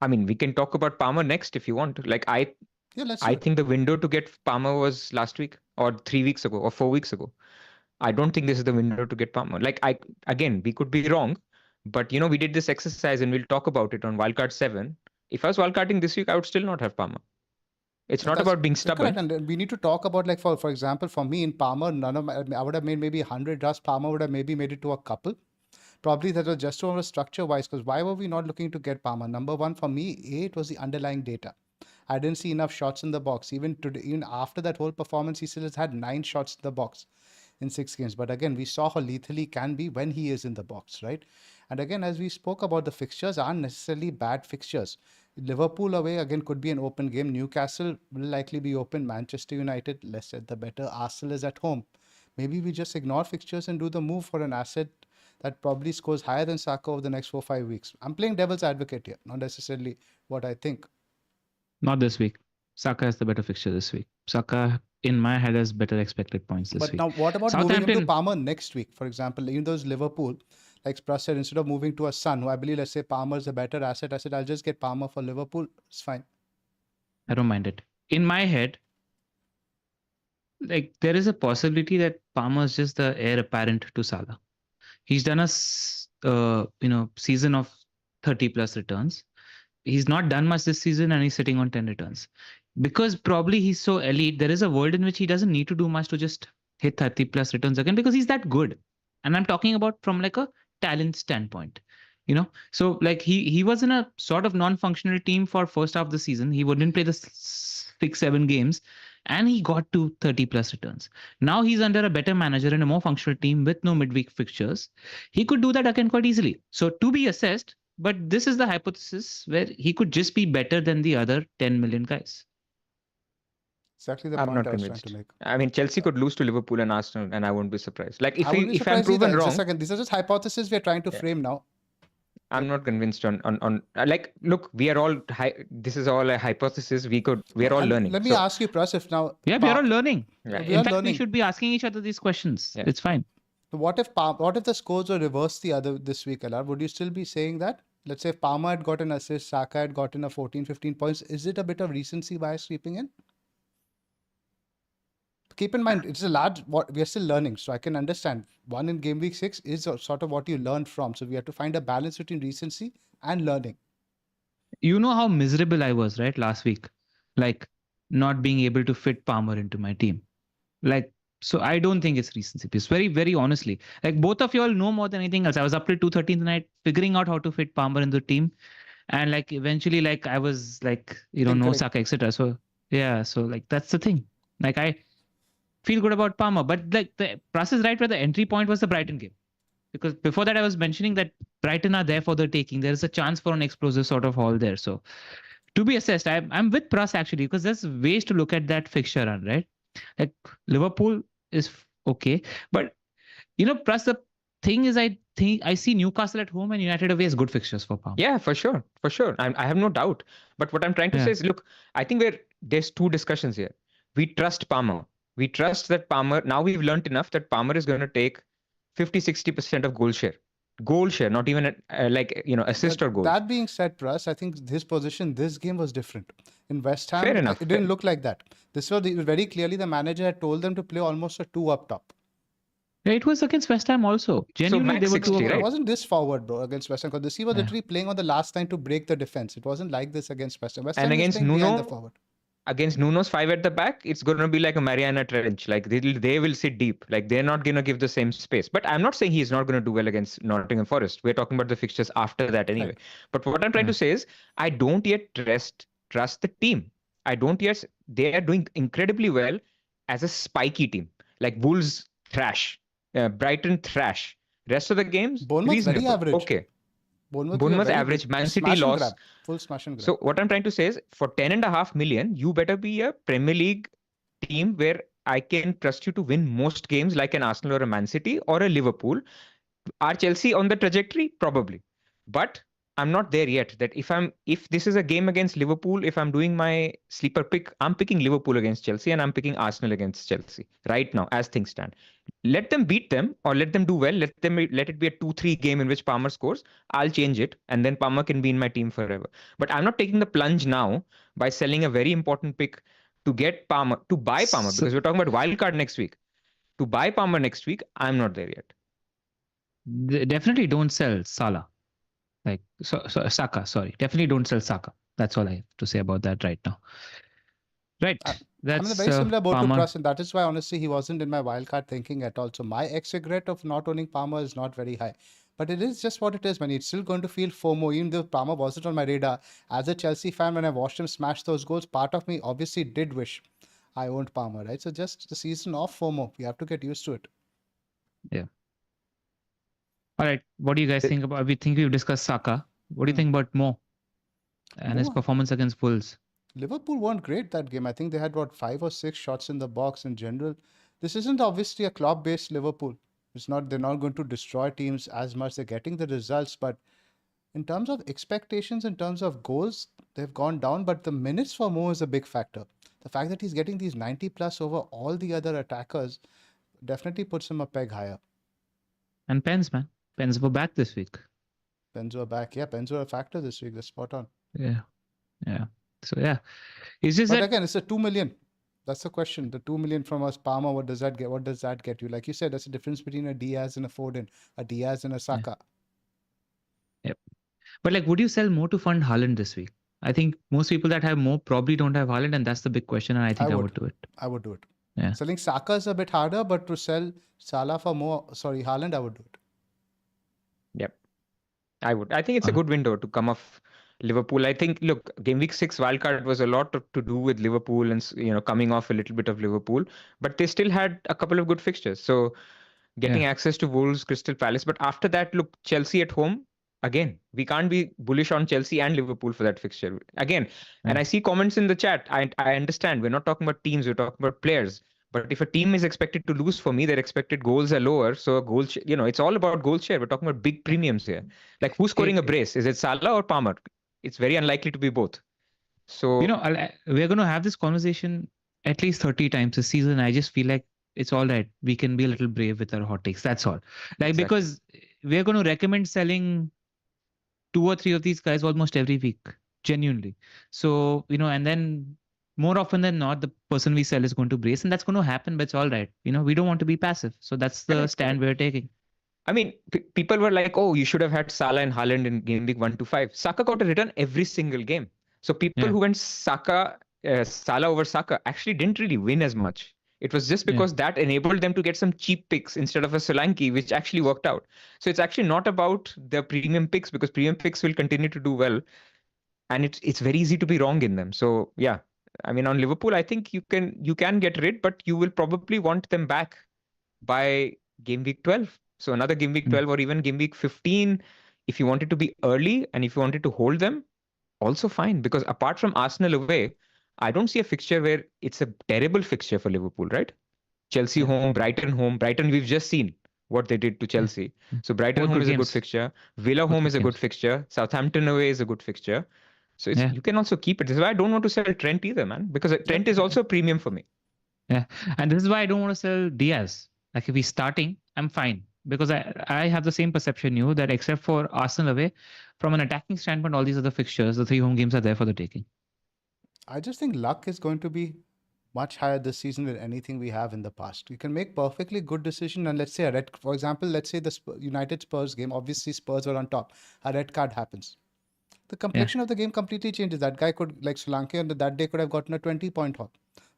I mean, we can talk about Palmer next if you want. Like I think the window to get Palmer was last week or 3 weeks ago or 4 weeks ago. I don't think this is the window to get Palmer. Like we could be wrong, but we did this exercise and we'll talk about it on Wildcard 7. If I was wildcarding this week, I would still not have Palmer. It's not about being stubborn. Correct. And we need to talk about, like, for example, for me in Palmer, I would have made maybe 100 drafts. Palmer would have maybe made it to a couple. Probably that was just over structure-wise, because why were we not looking to get Palmer? Number one, for me, it was the underlying data. I didn't see enough shots in the box. Even today, even after that whole performance, he still has had 9 shots in the box in 6 games. But again, we saw how lethal he can be when he is in the box, right? And again, as we spoke about, the fixtures aren't necessarily bad fixtures. Liverpool away, again, could be an open game. Newcastle will likely be open. Manchester United, less said the better. Arsenal is at home. Maybe we just ignore fixtures and do the move for an asset that probably scores higher than Saka over the next 4-5 weeks. I'm playing devil's advocate here, not necessarily what I think. Not this week. Saka has the better fixture this week. Saka, in my head, has better expected points this week. But now, what about moving him to Palmer next week, for example? Even though it's Liverpool, like Pras said, instead of moving to a Son, who I believe, let's say Palmer is a better asset, I said, I'll just get Palmer for Liverpool. It's fine. I don't mind it. In my head, like there is a possibility that Palmer is just the heir apparent to Salah. He's done a season of 30 plus returns. he's not done much this season and he's sitting on 10 returns. Because probably he's so elite, there is a world in which he doesn't need to do much to just hit 30 plus returns again because he's that good. And I'm talking about from like a talent standpoint. So like he was in a sort of non-functional team for first half of the season. He wouldn't play the 6-7 games and he got to 30 plus returns. Now he's under a better manager and a more functional team with no midweek fixtures. He could do that again quite easily. So to be assessed, but this is the hypothesis where he could just be better than the other 10 million guys. Exactly the I'm point not I was trying convinced. to make. I mean, Chelsea could lose to Liverpool and Arsenal, and I won't be surprised. Like I wouldn't be if I'm surprised either. proven wrong, Just again, these are just hypotheses we're trying to Yeah. frame now. I'm not convinced on like, look, we are all this is all a hypothesis. We are all And learning. let me So, ask you, Pras, if now Yeah, we are all learning. Yeah. we In are fact, we learning. should be asking each other these questions. Yeah. It's fine. What if the scores were reversed this week, LR? Would you still be saying that? Let's say if Palmer had got an assist, Saka had gotten a 14-15 points, is it a bit of recency bias creeping in? Keep in mind, it's a large, we are still learning, so I can understand. One in game week 6 is sort of what you learned from. So we have to find a balance between recency and learning. You know how miserable I was, right, last week? Like not being able to fit Palmer into my team. Like, so I don't think it's recency bias. Very, very honestly. Like both of you all know more than anything else. I was up till 2:30 in the night figuring out how to fit Palmer in the team. And like eventually, like I was like, no Incorrect. Saka, etc. So yeah, so like that's the thing. Like I feel good about Palmer, but like the Pras is right where the entry point was the Brighton game. Because before that, I was mentioning that Brighton are there for the taking. There is a chance for an explosive sort of haul there. So to be assessed, I'm with Pras actually, because there's ways to look at that fixture run, right? Like Liverpool is okay, but Pras, the thing is, I think I see Newcastle at home and United away as good fixtures for Palmer. Yeah, for sure. I have no doubt. But what I'm trying to say is, look, I think there's two discussions here. We trust Palmer. We trust that Palmer. Now we've learned enough that Palmer is going to take 50-60% of goal share. Goal share, not even assist or goal. That being said, Pras, I think his position this game was different. In West Ham, Fair enough. it didn't look like that. This was very clearly the manager had told them to play almost a 2 up top. Yeah, it was against West Ham also. Genuinely, they were 60, 2 up top. right? It wasn't this forward, bro, against West Ham, because he was literally playing on the last line to break the defense. It wasn't like this against West Ham. West Ham And against Nuno, the forward. Against Nuno's 5 at the back, it's going to be like a Mariana Trench. Like they will sit deep. Like they're not going to give the same space. But I'm not saying he's not going to do well against Nottingham Forest. We're talking about the fixtures after that anyway. Right. But what I'm trying to say is, I don't yet trust the team. They are doing incredibly well as a spiky team. Like Wolves trash, Brighton trash. Rest of the games, Bournemouth very average. Okay. Bournemouth average. Man City lost. Full smash and grab. So what I'm trying to say is, for 10.5 million, you better be a Premier League team where I can trust you to win most games, like an Arsenal or a Man City or a Liverpool. Are Chelsea on the trajectory? Probably. But I'm not there yet. That if this is a game against Liverpool, if I'm doing my sleeper pick, I'm picking Liverpool against Chelsea and I'm picking Arsenal against Chelsea right now as things stand. Let them beat them or let them do well. Let it be a 2-3 game in which Palmer scores. I'll change it and then Palmer can be in my team forever. But I'm not taking the plunge now by selling a very important pick to get Palmer, to buy Palmer, because we're talking about Wildcard next week. To buy Palmer next week, I'm not there yet. Definitely don't sell Salah. Saka, sorry. Definitely don't sell Saka. That's all I have to say about that right now. Right. I'm in a very similar boat to Pras, and that is why, honestly, he wasn't in my wildcard thinking at all. So my ex-regret of not owning Palmer is not very high. But it is just what it is, man. It's still going to feel FOMO, even though Palmer wasn't on my radar. As a Chelsea fan, when I watched him smash those goals, part of me obviously did wish I owned Palmer, right? So just the season of FOMO. We have to get used to it. Yeah. All right. What do you guys think about? We think we've discussed Saka. What do you think about Mo and his performance against Wolves? Liverpool weren't great that game. I think they had 5 or 6 shots in the box in general. This isn't obviously a club-based Liverpool. They're not going to destroy teams as much. They're getting the results, but in terms of expectations, in terms of goals, they've gone down. But the minutes for Mo is a big factor. The fact that he's getting these 90 plus over all the other attackers definitely puts him a peg higher. And Pens, man. Pens were back this week. Pens were back. Yeah, Pens were a factor this week. They're spot on. Yeah. So yeah, it's just but again, it's a 2 million. That's the question. The 2 million from us, Palmer. What does that get you? Like you said, that's the difference between a Diaz and a Foden, a Diaz and a Saka. Yep. But like, would you sell more to fund Haaland this week? I think most people that have more probably don't have Haaland, and that's the big question. And I think I would do it. I would do it. Yeah. Selling Saka is a bit harder, but to sell Salah for more, Haaland, I would do it. Yep. I would. I think it's a good window to come off Liverpool. I think, look, game week 6 wildcard was a lot to do with Liverpool and, coming off a little bit of Liverpool, but they still had a couple of good fixtures. So getting access to Wolves, Crystal Palace. But after that, look, Chelsea at home. Again, we can't be bullish on Chelsea and Liverpool for that fixture. Again, and I see comments in the chat. I understand. We're not talking about teams, we're talking about players. But if a team is expected to lose for me, their expected goals are lower. So it's all about goal share. We're talking about big premiums here. Like, who's scoring a brace? Is it Salah or Palmer? It's very unlikely to be both. So we're going to have this conversation at least 30 times this season. I just feel like it's all right. We can be a little brave with our hot takes. That's all. Like, because we're going to recommend selling 2 or 3 of these guys almost every week, genuinely. So, and then more often than not, the person we sell is going to brace, and that's going to happen, but it's all right. We don't want to be passive. So that's the stand we're taking. I mean, people were like, oh, you should have had Salah and Haaland in game week 1 to 5. Saka got a return every single game. So people who went Salah over Saka actually didn't really win as much. It was just because that enabled them to get some cheap picks instead of a Solanke, which actually worked out. So it's actually not about the premium picks, because premium picks will continue to do well. And it's very easy to be wrong in them. So yeah, I mean, on Liverpool, I think you can get rid, but you will probably want them back by game week 12. So another game week 12 or even game week 15, if you wanted to be early and if you wanted to hold them, also fine. Because apart from Arsenal away, I don't see a fixture where it's a terrible fixture for Liverpool, right? Chelsea home, Brighton home. Brighton, we've just seen what they did to Chelsea. So Brighton home is a good fixture. Villa home is a good fixture. Southampton away is a good fixture. So you can also keep it. This is why I don't want to sell Trent either, man. Because Trent is also a premium for me. Yeah. And this is why I don't want to sell Diaz. Like, if he's starting, I'm fine. Because I have the same perception you, that except for Arsenal away, from an attacking standpoint, all these other fixtures, the 3 home games are there for the taking. I just think luck is going to be much higher this season than anything we have in the past. You can make perfectly good decision, and let's say for example, let's say the United Spurs game, obviously Spurs were on top. A red card happens. The complexion of the game completely changes. That guy could, like Solanke on that day, could have gotten a 20-point haul,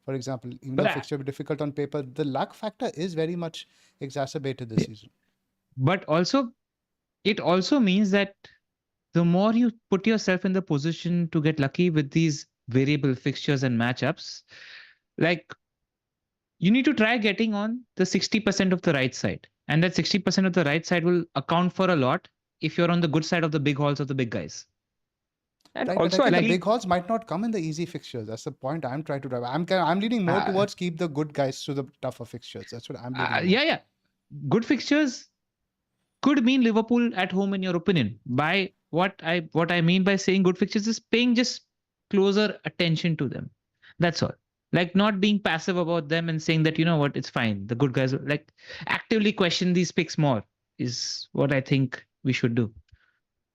for example. Even though the fixture would be difficult on paper, the luck factor is very much exacerbated this season. But it also means that the more you put yourself in the position to get lucky with these variable fixtures and matchups, like, you need to try getting on the 60% of the right side. And that 60% of the right side will account for a lot if you're on the good side of the big hauls of the big guys. And also, the big hauls might not come in the easy fixtures. That's the point I'm trying to drive. I'm leaning more towards keep the good guys to the tougher fixtures. That's what I'm leaning. Yeah. Good fixtures could mean Liverpool at home, in your opinion. By what I mean by saying good fixtures is paying just closer attention to them. That's all. Like, not being passive about them and saying that, you know what, it's fine. The good guys, like, actively question these picks more is what I think we should do.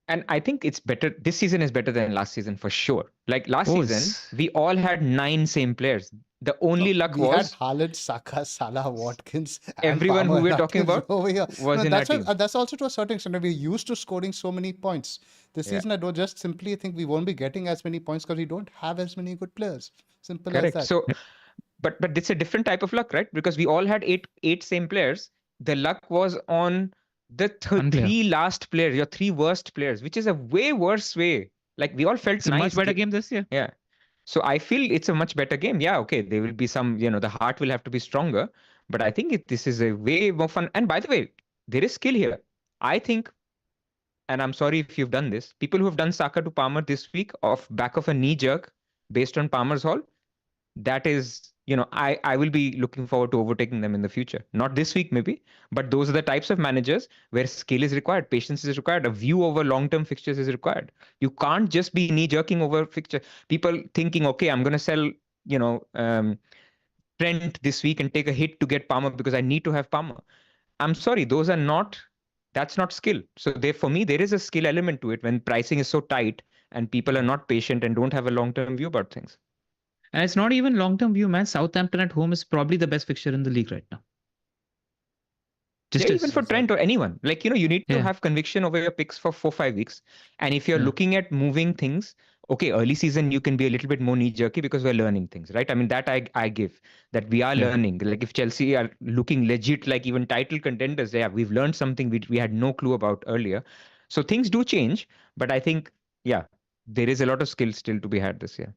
And I think it's better. This season is better than last season for sure. Like last season, we all had 9 same players. The only luck was... We had Haaland, Saka, Salah, Watkins. Everyone who we're talking about was in our team. That's also to a certain extent. We're used to scoring so many points. This season, I don't just simply think we won't be getting as many points because we don't have as many good players. Simple as that. So, but it's a different type of luck, right? Because we all had eight same players. The luck was on the 3 last players, your 3 worst players, which is a way worse way. Like, we all felt it's a much better game this year. Yeah. So I feel it's a much better game. Yeah, okay, there will be some, the heart will have to be stronger. But I think this is a way more fun. And by the way, there is skill here. I think, and I'm sorry if you've done this, people who have done Saka to Palmer this week off back of a knee jerk based on Palmer's haul, that is... I will be looking forward to overtaking them in the future. Not this week, maybe, but those are the types of managers where skill is required, patience is required, a view over long-term fixtures is required. You can't just be knee-jerking over fixture. People thinking, okay, I'm going to sell, Trent this week and take a hit to get Palmer because I need to have Palmer. I'm sorry, that's not skill. So for me, there is a skill element to it when pricing is so tight and people are not patient and don't have a long-term view about things. And it's not even long-term view, man. Southampton at home is probably the best fixture in the league right now. Just even for Trent or anyone. Like, you need to have conviction over your picks for 4-5 weeks. And if you're looking at moving things, okay, early season, you can be a little bit more knee jerky because we're learning things, right? I mean, that I give, that we are learning. Like if Chelsea are looking legit, like even title contenders, we've learned something we had no clue about earlier. So things do change, but I think, there is a lot of skill still to be had this year.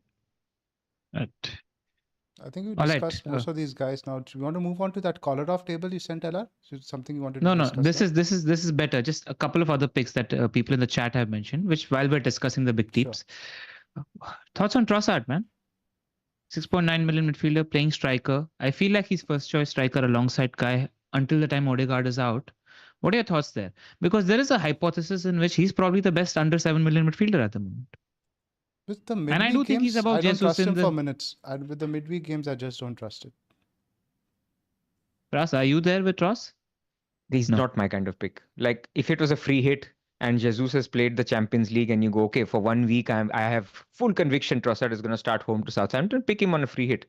I think we discussed most of these guys now. Do you want to move on to that colored off table you sent, Ella? Is something you wanted to discuss? No. This is better. Just a couple of other picks that people in the chat have mentioned, which while we're discussing the big teams. Thoughts on Trossard, man? 6.9 million midfielder playing striker. I feel like he's first choice striker alongside Kai until the time Odegaard is out. What are your thoughts there? Because there is a hypothesis in which he's probably the best under 7 million midfielder at the moment. With the midweek games, think he's above I don't Jesus trust him for minutes. With the midweek games, I just don't trust it. Pras, are you there with Ross? He's not my kind of pick. Like if it was a free hit and Jesus has played the Champions League and you go, okay, for 1 week, I have full conviction Trossard is going to start home to Southampton, pick him on a free hit.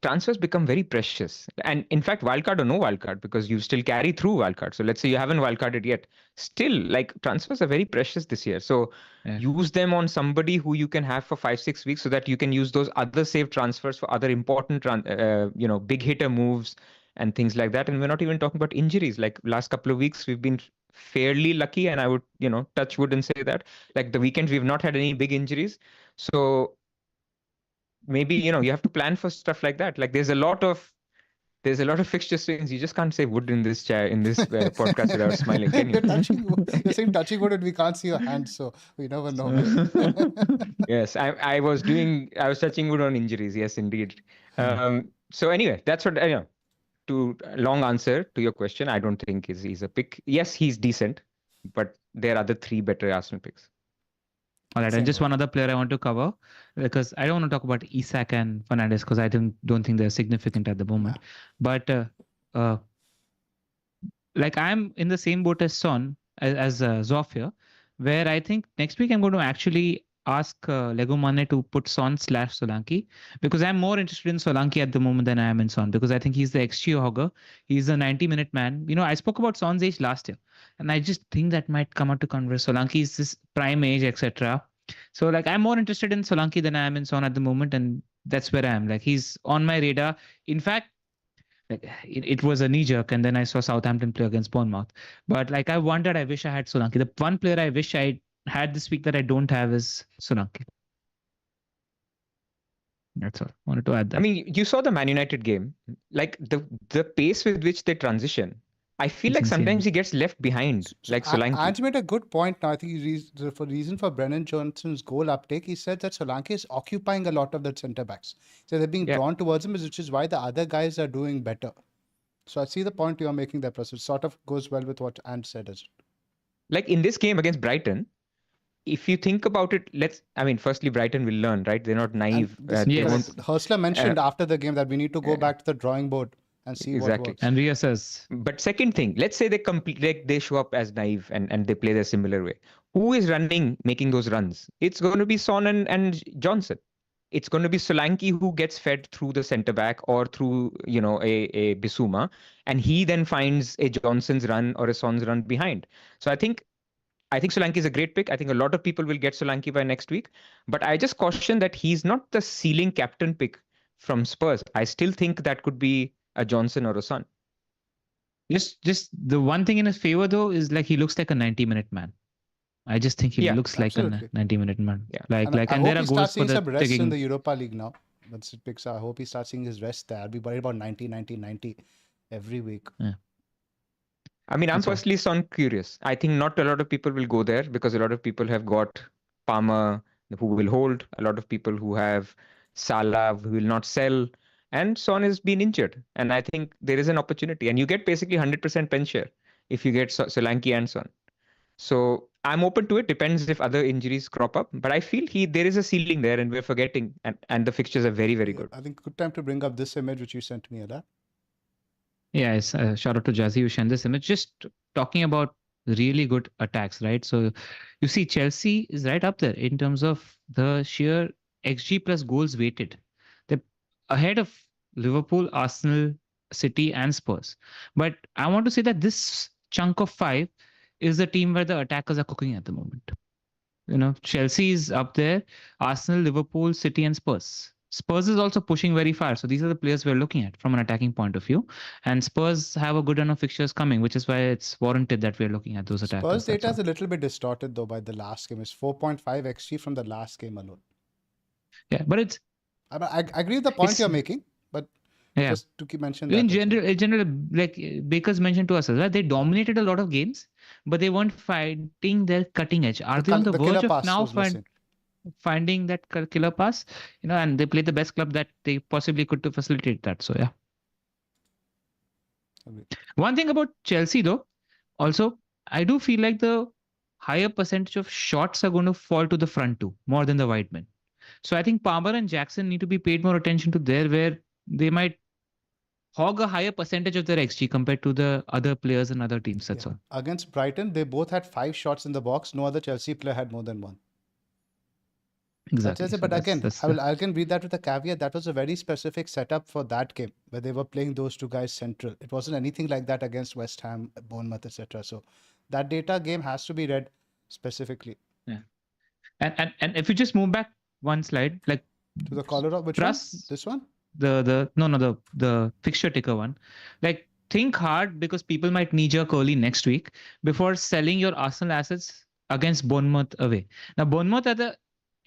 Transfers become very precious. And in fact, wildcard or no wildcard, because you still carry through wildcard. So let's say you haven't wildcarded yet. Still, like transfers are very precious this year. So use them on somebody who you can have for 5-6 weeks so that you can use those other saved transfers for other important, big hitter moves and things like that. And we're not even talking about injuries. Like last couple of weeks, we've been fairly lucky, and I would, touch wood and say that. Like the weekend, we've not had any big injuries. So maybe, you have to plan for stuff like that. Like there's a lot of fixture swings. You just can't say wood in this podcast without smiling, can you? You're saying touching wood and we can't see your hands, so we never know. Yes, I was touching wood on injuries. Yes, indeed. So anyway, that's what I know. Long answer to your question, I don't think he's a pick. Yes, he's decent, but there are the 3 better Arsenal picks. All right, and just one other player I want to cover, because I don't want to talk about Isak and Fernandes because I don't think they're significant at the moment. But like I'm in the same boat as Son, as Zoph here, where I think next week I'm going to actually ask Lego Mane to put Son/Solanke, because I'm more interested in Solanke at the moment than I am in Son, because I think he's the XG hogger. He's a 90-minute man. I spoke about Son's age last year, and I just think that might come out to converse. Solanke is this prime age, etc. So like I'm more interested in Solanke than I am in Son at the moment, and that's where I am. Like he's on my radar. In fact, like it was a knee jerk, and then I saw Southampton play against Bournemouth. But like I wish I had Solanke. The one player I wish I had this week that I don't have is Solanke. That's all. Wanted to add that. I mean, you saw the Man United game, like the pace with which they transition. I feel like sometimes he gets left behind, like Solanke. Ange made a good point now. I think the reason for Brennan Johnson's goal uptake, he said that Solanke is occupying a lot of the centre backs. So they're being drawn towards him, which is why the other guys are doing better. So I see the point you're making there, Pras. It sort of goes well with what Ange said. Like in this game against Brighton, if you think about it, firstly, Brighton will learn, right? They're not naive. Hurstler mentioned after the game that we need to go back to the drawing board and see what works. And reassess. But second thing, let's say they show up as naive and they play the similar way. Who is making those runs? It's going to be Son and Johnson. It's going to be Solanke who gets fed through the centre back or through, a Bissouma, and he then finds a Johnson's run or a Son's run behind. So I think Solanke is a great pick. I think a lot of people will get Solanke by next week. But I just caution that he's not the ceiling captain pick from Spurs. I still think that could be a Johnson or a Son. Just the one thing in his favor though is like he looks like a 90-minute man. I just think he looks like a 90-minute man. Yeah. And there are goals for the some rest in the Europa League now. Once it picks up, I hope he starts seeing his rest there. I'll be worried about 90 every week. Yeah. I mean, I'm personally Son curious. I think not a lot of people will go there because a lot of people have got Palmer who will hold. A lot of people who have Salah who will not sell. And Son has been injured. And I think there is an opportunity. And you get basically 100% pen share if you get Solanke and Son. So I'm open to it. Depends if other injuries crop up. But I feel there is a ceiling there and we're forgetting. And the fixtures are very, very good. I think good time to bring up this image which you sent me, Ella. Yeah, shout out to Jazzy who sent this image. Just talking about really good attacks, right? So you see Chelsea is right up there in terms of the sheer XG plus goals weighted. They're ahead of Liverpool, Arsenal, City, and Spurs. But I want to say that this chunk of five is the team where the attackers are cooking at the moment. Chelsea is up there, Arsenal, Liverpool, City, and Spurs. Spurs is also pushing very far. So these are the players we're looking at from an attacking point of view. And Spurs have a good run of fixtures coming, which is why it's warranted that we're looking at those attackers. Spurs data is a little bit distorted though by the last game. It's 4.5 XG from the last game alone. Yeah, but it's. I agree with the point you're making, but just to keep mentioning in general, like Baker's mentioned to us, right? They dominated a lot of games, but they weren't finding their cutting edge. Are they on the verge of now finding that killer pass? And they played the best club that they possibly could to facilitate that. So yeah. One thing about Chelsea though, also I do feel like the higher percentage of shots are going to fall to the front too, more than the wide men. So I think Palmer and Jackson need to be paid more attention to there, where they might hog a higher percentage of their XG compared to the other players and other teams. That's all. Against Brighton, they both had 5 shots in the box. No other Chelsea player had more than 1. Exactly. But again, I can read that with a caveat. That was a very specific setup for that game where they were playing those two guys central. It wasn't anything like that against West Ham, Bournemouth, etc. So that data game has to be read specifically. Yeah. And if you just move back one slide, like to the color of which one? This one? The fixture ticker one. Like think hard, because people might knee-jerk early next week before selling your Arsenal assets against Bournemouth away. Now Bournemouth are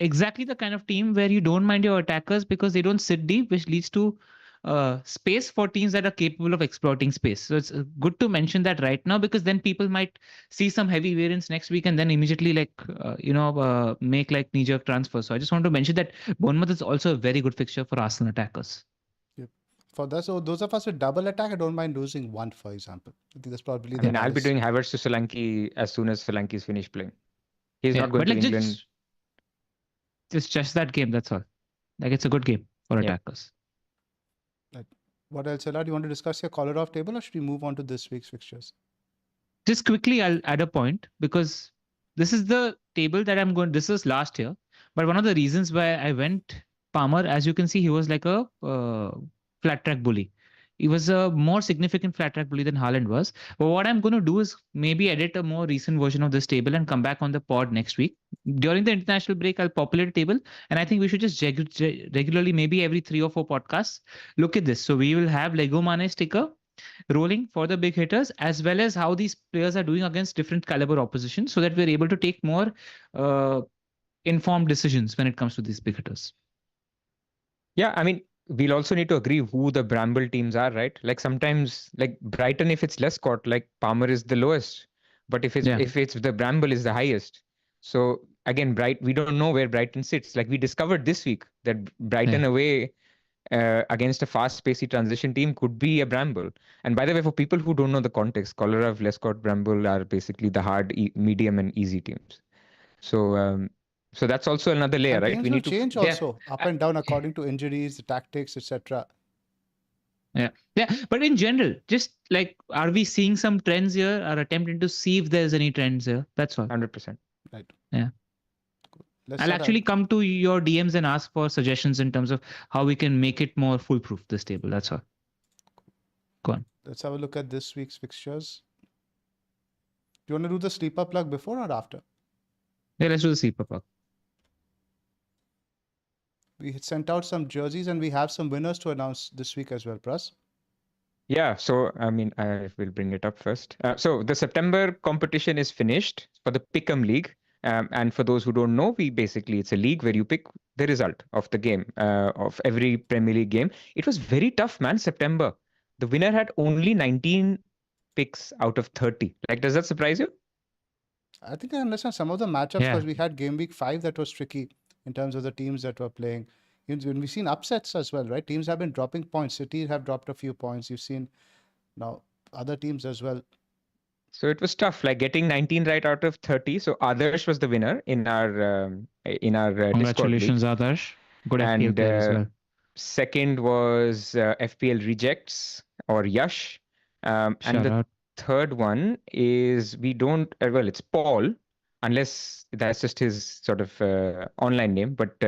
exactly the kind of team where you don't mind your attackers because they don't sit deep, which leads to space for teams that are capable of exploiting space. So it's good to mention that right now, because then people might see some heavy variance next week and then immediately make like knee-jerk transfers. So I just want to mention that Bournemouth is also a very good fixture for Arsenal attackers. Yep. For those of us with double attack, I don't mind losing one, for example. I think that's probably the I'll be doing Havertz to Solanke as soon as Solanke is finished playing. He's not going to England. Just that game, that's all. Like it's a good game for attackers. What else, Ella? Do you want to discuss your collar off table, or should we move on to this week's fixtures? Just quickly, I'll add a point, because this is the table that this was last year, but one of the reasons why I went Palmer, as you can see, he was like a flat track bully. He was a more significant flat track bully than Haaland was. But what I'm going to do is maybe edit a more recent version of this table and come back on the pod next week. During the international break, I'll populate a table. And I think we should just regularly, maybe every 3 or 4 podcasts, look at this. So we will have Lego Mane sticker rolling for the big hitters, as well as how these players are doing against different caliber opposition, so that we're able to take more informed decisions when it comes to these big hitters. Yeah, I mean, we'll also need to agree who the Bramble teams are, right? Like sometimes, like Brighton, if it's less caught, like Palmer is the lowest, but if it's the Bramble is the highest. So again, we don't know where Brighton sits. Like we discovered this week that Brighton away against a fast-pacey transition team could be a Bramble. And by the way, for people who don't know the context, Kolarov, Lescott, Bramble are basically the hard, medium, and easy teams. So that's also another layer, right? We need to change also up and down according to injuries, the tactics, etc. Yeah. But in general, just like, are we seeing some trends here? Are attempting to see if there's any trends here? That's all. 100%. Right. Yeah. I'll actually come to your DMs and ask for suggestions in terms of how we can make it more foolproof, this table. That's all. Go on. Let's have a look at this week's fixtures. Do you want to do the sleeper plug before or after? Yeah, let's do the sleeper plug. We sent out some jerseys and we have some winners to announce this week as well, Pras. Yeah, so I mean, I will bring it up first. So the September competition is finished for the Pick'em League. And for those who don't know, it's a league where you pick the result of the game, of every Premier League game. It was very tough, man, September. The winner had only 19 picks out of 30. Like, does that surprise you? I think I understand some of the matchups, because we had Gameweek 5 that was tricky in terms of the teams that were playing. We've seen upsets as well, right? Teams have been dropping points. City have dropped a few points. You've seen now other teams as well. So it was tough, like getting 19 right out of 30. So Adarsh was the winner in our Congratulations, Discord league. Adarsh. Good FPL player as well. Second was FPL Rejects or Yash. And the third one is it's Paul, unless that's just his sort of online name. But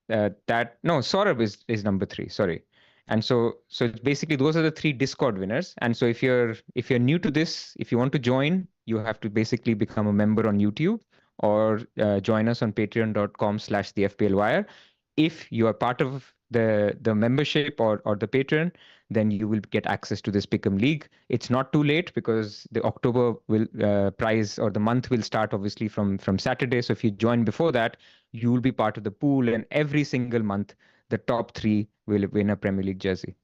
Saurabh is number 3. Sorry. And so it's basically those are the three Discord winners. And so if you're new to this, if you want to join, you have to basically become a member on YouTube or join us on patreon.com/the FPL Wire. If you are part of the membership or the patron, then you will get access to this Pick'em League. It's not too late because the October will prize or the month will start obviously from Saturday. So if you join before that, you will be part of the pool, and every single month the top three will win a Premier League jersey.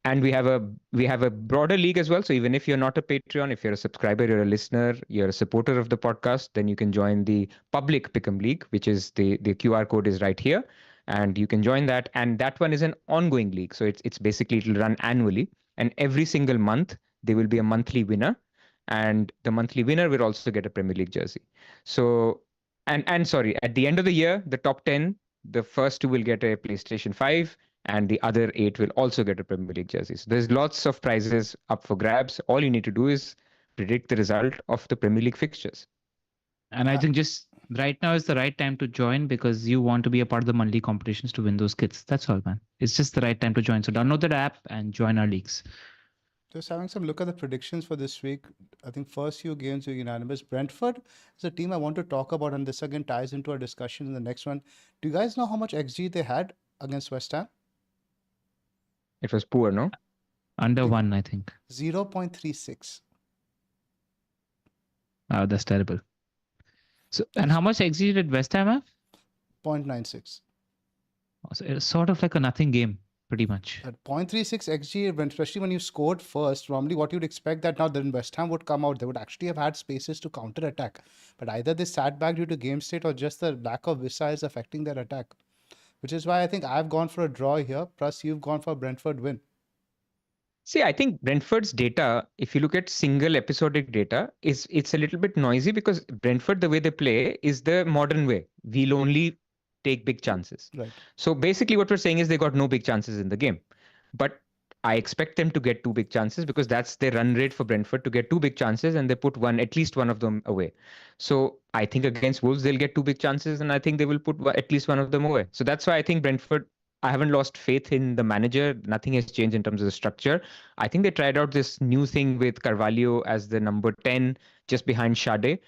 And we have a broader league as well. So even if you're not a Patreon, if you're a subscriber, you're a listener, you're a supporter of the podcast, then you can join the public Pick'em League, which is the QR code is right here, and you can join that. And that one is an ongoing league, so it's basically it'll run annually, and every single month there will be a monthly winner, and the monthly winner will also get a Premier League jersey. So and sorry, at the end of the year, the top 10, the first two will get a PlayStation 5 and the other 8 will also get a Premier League jersey. So there's lots of prizes up for grabs. All you need to do is predict the result of the Premier League fixtures. And I think just right now is the right time to join because you want to be a part of the monthly competitions to win those kits. That's all, man. It's just the right time to join. So download that app and join our leagues. Just having some look at the predictions for this week. I think first few games were unanimous. Brentford is a team I want to talk about, and this again ties into our discussion in the next one. Do you guys know how much XG they had against West Ham? It was poor, no? Under 1, I think. 0.36. Wow, that's terrible. So, and how much XG did West Ham have? 0.96. So it's sort of like a nothing game, pretty much. At 0.36 XG, especially when you scored first, normally what you'd expect that now then West Ham would come out. They would actually have had spaces to counter attack. But either they sat back due to game state or just the lack of missiles affecting their attack. Which is why I think I've gone for a draw here. Plus, you've gone for a Brentford win. See, I think Brentford's data, if you look at single episodic data, it's a little bit noisy because Brentford, the way they play is the modern way. We'll only take big chances. Right. So basically what we're saying is they got no big chances in the game. But I expect them to get two big chances because that's their run rate for Brentford, to get two big chances, and they put at least one of them away. So I think against Wolves, they'll get two big chances, and I think they will put at least one of them away. So that's why I think Brentford, I haven't lost faith in the manager. Nothing has changed in terms of the structure. I think they tried out this new thing with Carvalho as the number 10, just behind Sade.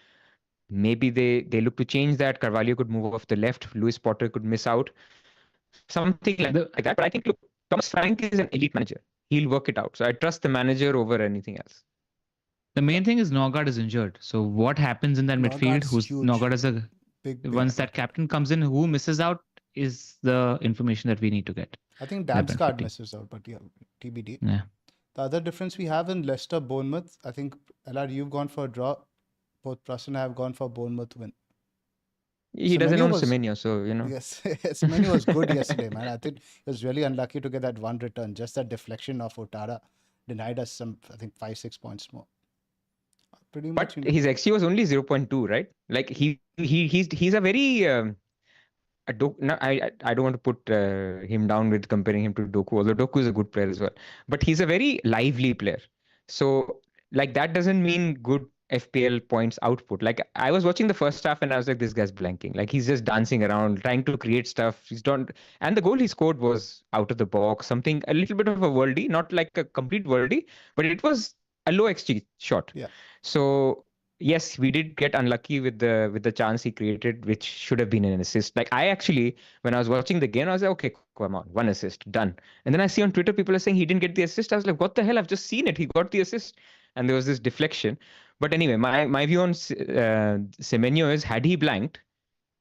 Maybe they look to change that. Carvalho could move off the left. Lewis Potter could miss out. Something like that. But I think, look, Thomas Frank is an elite manager. He'll work it out. So I trust the manager over anything else. The main thing is Norgard is injured. So what happens in that midfield? Norgard is a big once that captain comes in, who misses out is the information that we need to get. I think Damsgaard misses out, but yeah, TBD. Yeah. The other difference we have in Leicester Bournemouth, I think LR, you've gone for a draw. Both Pras and I have gone for Bournemouth win. He doesn't own Semenyo, so you know. Yes, Semenyo was good yesterday, man. I think he was really unlucky to get that one return. Just that deflection of Otara denied us some, I think, 5-6 points more. Pretty much. But his XG was only 0.2, right? Like he's a very I don't want to put him down with comparing him to Doku, although Doku is a good player as well. But he's a very lively player. So like that doesn't mean good FPL points output. Like I was watching the first half and I was like, this guy's blanking. Like he's just dancing around, trying to create stuff. And the goal he scored was out of the box, something a little bit of a worldie, not like a complete worldie, but it was a low XG shot. Yeah. So yes, we did get unlucky with the chance he created, which should have been an assist. Like I actually, when I was watching the game, I was like, okay, come on, one assist, done. And then I see on Twitter people are saying he didn't get the assist. I was like, what the hell? I've just seen it. He got the assist. And there was this deflection. But anyway, my view on Semenyo is, had he blanked,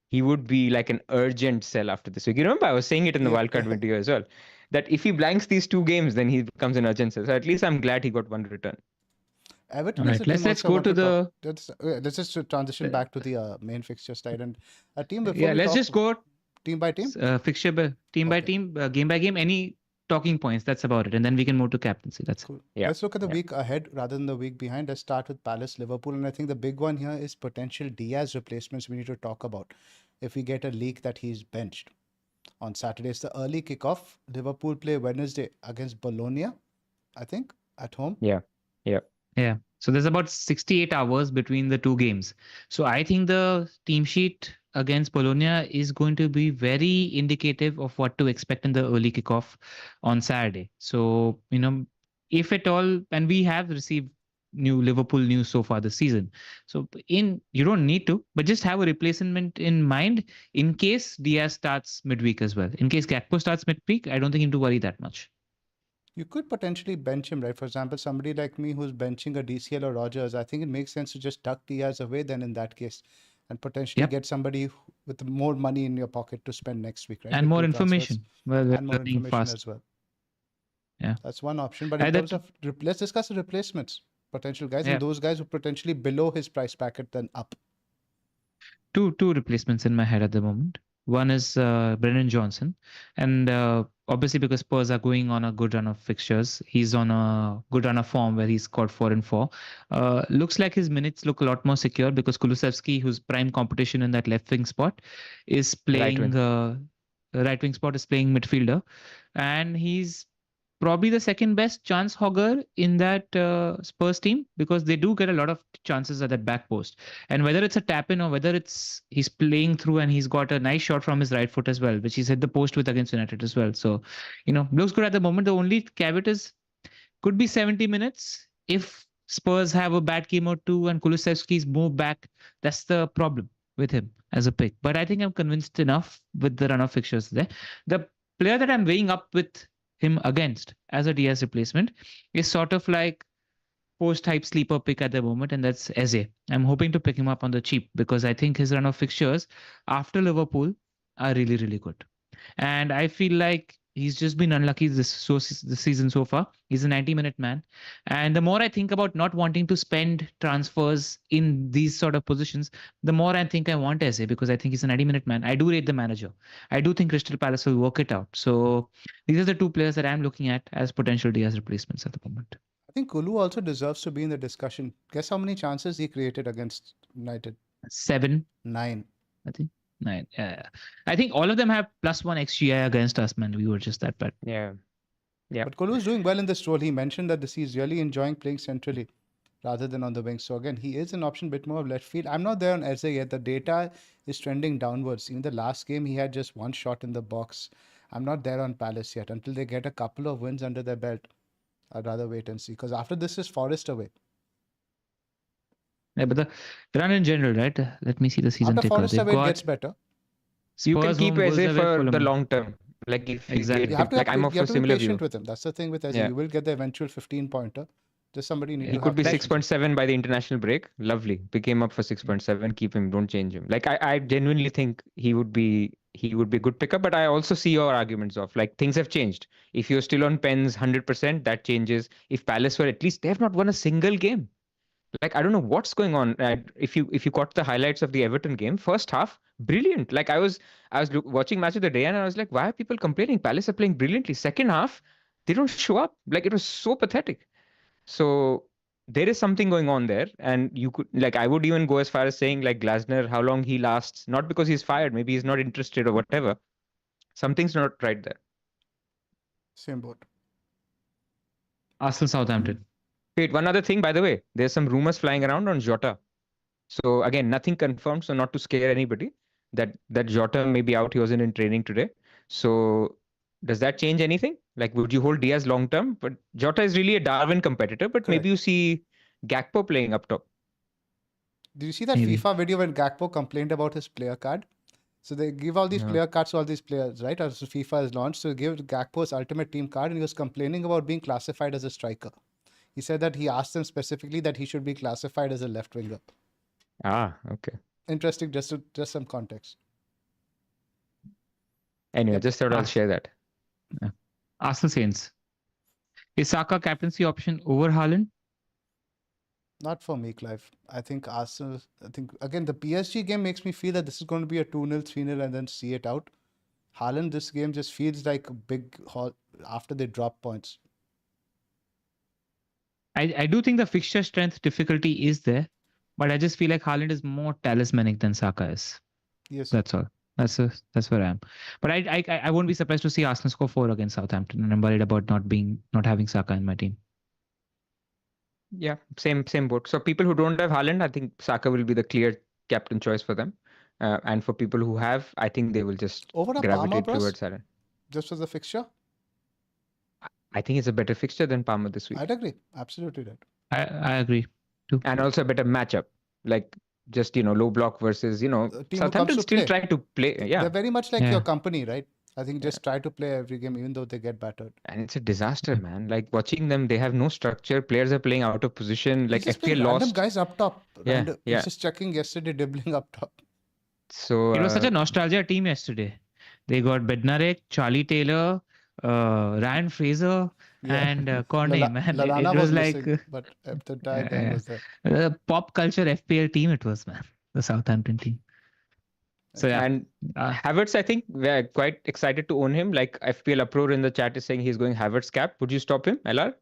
he would be like an urgent sell after this week. You remember I was saying it in the Wildcard video as well, that if he blanks these two games, then he becomes an urgent sell. So at least I'm glad he got one return. Everton right, let's go to the. Let's just transition back to the main fixture slide and a team before. Yeah, let's just go team by team. Fixture team by team, game by game. Any talking points? That's about it, and then we can move to captaincy. That's cool. Yeah. Let's look at the week ahead rather than the week behind. Let's start with Palace, Liverpool, and I think the big one here is potential Diaz replacements we need to talk about. If we get a leak that he's benched on Saturday, it's the early kickoff. Liverpool play Wednesday against Bologna, I think, at home. Yeah. So there's about 68 hours between the two games. So I think the team sheet against Bologna is going to be very indicative of what to expect in the early kickoff on Saturday. So, if at all, and we have received new Liverpool news so far this season. So in you don't need to, but just have a replacement in mind in case Diaz starts midweek as well. In case Gakpo starts midweek, I don't think you need to worry that much. You could potentially bench him, right? For example, somebody like me who's benching a DCL or Rogers, I think it makes sense to just tuck Diaz away then in that case and potentially Yep. get somebody with more money in your pocket to spend next week, right? And With more two transfers information. Well, we're and more learning information fast. as well. Yeah. That's one option. But in terms of, let's discuss the replacements, potential guys, and those guys who potentially below his price bracket than up. Two replacements in my head at the moment. One is Brennan Johnson, and obviously because Spurs are going on a good run of fixtures, he's on a good run of form where he's scored 4 and 4. Looks like his minutes look a lot more secure because Kulusevski, who's prime competition in that left wing spot, is playing right wing spot, is playing midfielder, and he's probably the second best chance hogger in that Spurs team because they do get a lot of chances at that back post. And whether it's a tap in or whether it's he's playing through and he's got a nice shot from his right foot as well, which he's hit the post with against United as well. So, looks good at the moment. The only caveat is could be 70 minutes if Spurs have a bad game or two and Kulusevski's moved back. That's the problem with him as a pick. But I think I'm convinced enough with the run of fixtures there. The player that I'm weighing up with him against as a Diaz replacement is sort of like post-hype sleeper pick at the moment, and that's Eze. I'm hoping to pick him up on the cheap because I think his run of fixtures after Liverpool are really, really good. And I feel like he's just been unlucky this season so far. He's a 90-minute man. And the more I think about not wanting to spend transfers in these sort of positions, the more I think I want Eze because I think he's a 90-minute man. I do rate the manager. I do think Crystal Palace will work it out. So these are the two players that I'm looking at as potential Diaz replacements at the moment. I think Kulu also deserves to be in the discussion. Guess how many chances he created against United? 7. 9. I think 9. Yeah. I think all of them have +1 XGI against us, man. We were just that bad. Yeah. But Kulu's doing well in this role. He mentioned that he's really enjoying playing centrally rather than on the wing. So again, he is an option, bit more of left field. I'm not there on Eze yet. The data is trending downwards. In the last game, he had just one shot in the box. I'm not there on Palace yet. Until they get a couple of wins under their belt, I'd rather wait and see. Because after this is Forest away. Yeah, but the run in general, right? Let me see the season after ticker. Forest away, it gets better. You can keep Eze for the long term. Like if exactly. You have to, I'm of a similar view. with him. That's the thing with Eze. You will get the eventual 15-pointer. Just somebody need He could be 6.7 by the international break. Lovely. Became up for 6.7. Keep him. Don't change him. Like I genuinely think he would be a good pickup. But I also see your arguments of like things have changed. If you're still on pens 100%, that changes. If Palace were at least, they have not won a single game. Like I don't know what's going on. If you caught the highlights of the Everton game, first half brilliant. Like I was watching Match of the Day and I was like, why are people complaining? Palace are playing brilliantly. Second half, they don't show up. Like it was so pathetic. So there is something going on there, and you could like I would even go as far as saying like Glasner, how long he lasts, not because he's fired, maybe he's not interested or whatever. Something's not right there. Same boat. Arsenal Southampton. Wait, one other thing, by the way, there's some rumors flying around on Jota. So again, nothing confirmed, so not to scare anybody. That Jota may be out. He wasn't in training today. So does that change anything? Like, would you hold Diaz long term? But Jota is really a Darwin competitor. But maybe you see Gakpo playing up top. Did you see that FIFA video when Gakpo complained about his player card? So they give all these player cards to all these players, right? As FIFA has launched, so give Gakpo's ultimate team card, and he was complaining about being classified as a striker. He said that he asked them specifically that he should be classified as a left winger. Ah, okay. Interesting, just some context. Anyway, just thought I'll share that. Yeah. Arsenal Saints. Is Saka captaincy option over Haaland? Not for me, Clive. I think Arsenal, again, the PSG game makes me feel that this is going to be a 2-0, 3-0 and then see it out. Haaland, this game just feels like a big haul after they drop points. I do think the fixture strength difficulty is there, but I just feel like Haaland is more talismanic than Saka is. Yes. That's all. That's where I am. But I won't be surprised to see Arsenal score 4 against Southampton, and I'm worried about not having Saka in my team. Yeah, same boat. So people who don't have Haaland, I think Saka will be the clear captain choice for them. And for people who have, I think they will just Over a Palmer, gravitate Pras? towards Salah. Just as a fixture? I think it's a better fixture than Palmer this week. I'd agree. Absolutely right. I agree too. And also a better matchup. Like just, low block versus, The team who comes Southampton to still play. try to play. Yeah. They're very much like Yeah. your company, right? I think just try to play every game, even though they get battered. And it's a disaster, man. Like watching them, they have no structure. Players are playing out of position. Like He's just FPL playing random lost. guys up top. Yeah, He's yeah. just checking yesterday, dribbling up top. So It was such a nostalgia team yesterday. They got Bednarek, Charlie Taylor, Ryan Fraser, and Cornet, man. Lallana It was missing, like but the entire gang was there. a pop culture FPL team it was, man. The Southampton team. So yeah. And Havertz, I think we're quite excited to own him. Like FPL Uproar in the chat is saying he's going Havertz cap. Would you stop him, LR?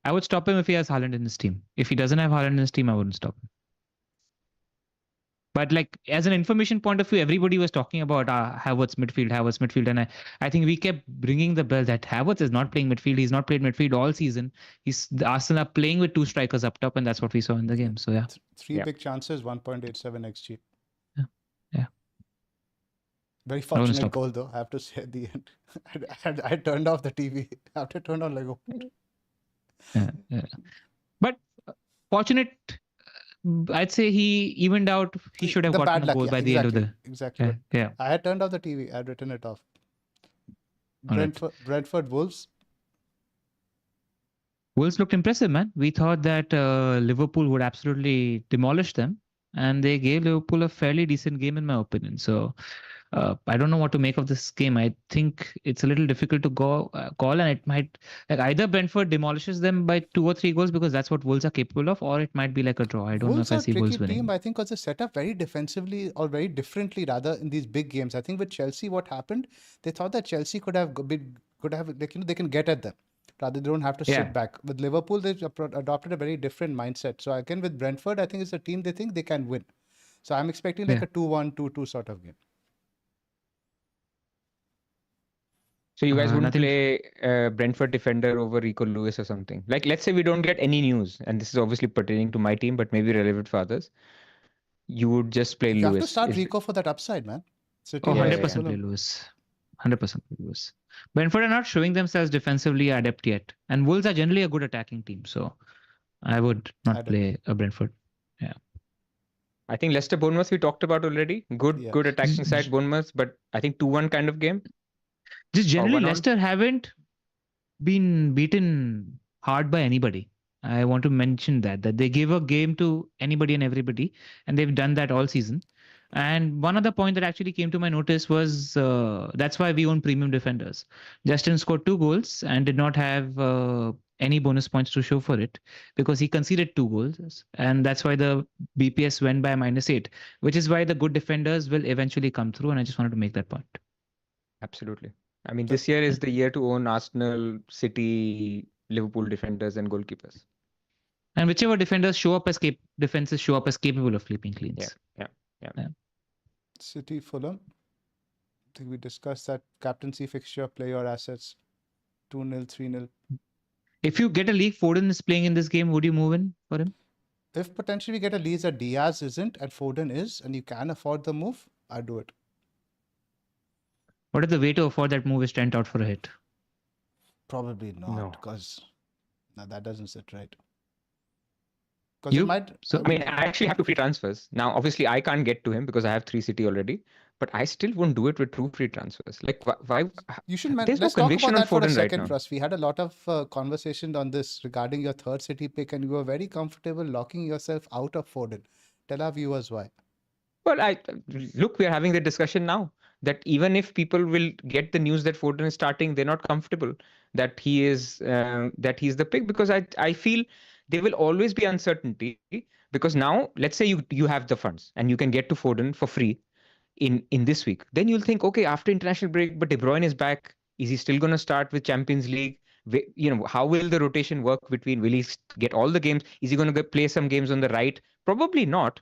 I would stop him if he has Haaland in his team. If he doesn't have Haaland in his team, I wouldn't stop him. But like as an information point of view, everybody was talking about Havertz midfield, and I think we kept bringing the bell that Havertz is not playing midfield. He's not played midfield all season. The Arsenal are playing with two strikers up top, and that's what we saw in the game. So yeah, three big chances, 1.87 xG. Yeah. Very fortunate goal though. I have to say at the end, I turned off the TV after turned on like. Yeah. But fortunate. I'd say he evened out. He should have gotten a goal by the end of the. Exactly. Yeah. I had turned off the TV. I had written it off. Brentford Wolves. Wolves looked impressive, man. We thought that Liverpool would absolutely demolish them, and they gave Liverpool a fairly decent game, in my opinion. So I don't know what to make of this game. I think it's a little difficult to call, and it might either Brentford demolishes them by 2 or 3 goals because that's what Wolves are capable of, or it might be like a draw. I don't know if I see Wolves winning. Team, I think, was set up very defensively or very differently rather in these big games. I think with Chelsea, what happened? They thought that Chelsea could have they can get at them. Rather, they don't have to sit back. With Liverpool, they adopted a very different mindset. So again, with Brentford, I think it's a team they think they can win. So I'm expecting like a 2-1, 2-2 sort of game. So you guys wouldn't play Brentford defender over Rico Lewis or something? Like, let's say we don't get any news, and this is obviously pertaining to my team, but maybe relevant for others. You would just play Lewis. You have to start Rico for that upside, man. 100% play Lewis. 100% play Lewis. Brentford are not showing themselves defensively adept yet. And Wolves are generally a good attacking team. So I would not play a Brentford. Yeah. I think Leicester Bournemouth we talked about already. Good attacking side Bournemouth, but I think 2-1 kind of game. Just generally, Leicester haven't been beaten hard by anybody. I want to mention that they give a game to anybody and everybody, and they've done that all season. And one other point that actually came to my notice was that's why we own premium defenders. Justin scored 2 goals and did not have any bonus points to show for it because he conceded 2 goals. And that's why the BPS went by -8, which is why the good defenders will eventually come through. And I just wanted to make that point. Absolutely. I mean, this year is the year to own Arsenal, City, Liverpool defenders and goalkeepers. And whichever defenders defenses show up as capable of keeping cleans. Yeah. City, Fulham. I think we discussed that captaincy fixture, play your assets, 2-0, 3-0. If you get a league, Foden is playing in this game, would you move in for him? If potentially we get a league that Diaz isn't and Foden is, and you can afford the move, I'd do it. What if the way to afford that move is Trent out for a hit? Probably not, because that doesn't sit right. I mean, I actually have 2 free transfers. Now, obviously, I can't get to him because I have 3 City already. But I still won't do it with 2 free transfers. Like, why? You should. Let's talk about that for a second, Pras. We had a lot of conversation on this regarding your third City pick, and you were very comfortable locking yourself out of Foden. Tell our viewers why. Well, we are having the discussion now that even if people will get the news that Foden is starting, they're not comfortable that he's the pick, because I feel there will always be uncertainty, because now let's say you have the funds and you can get to Foden for free in this week. Then you'll think, okay, after international break, but De Bruyne is back. Is he still going to start with Champions League? How will the rotation work between? Will he get all the games? Is he going to play some games on the right? Probably not.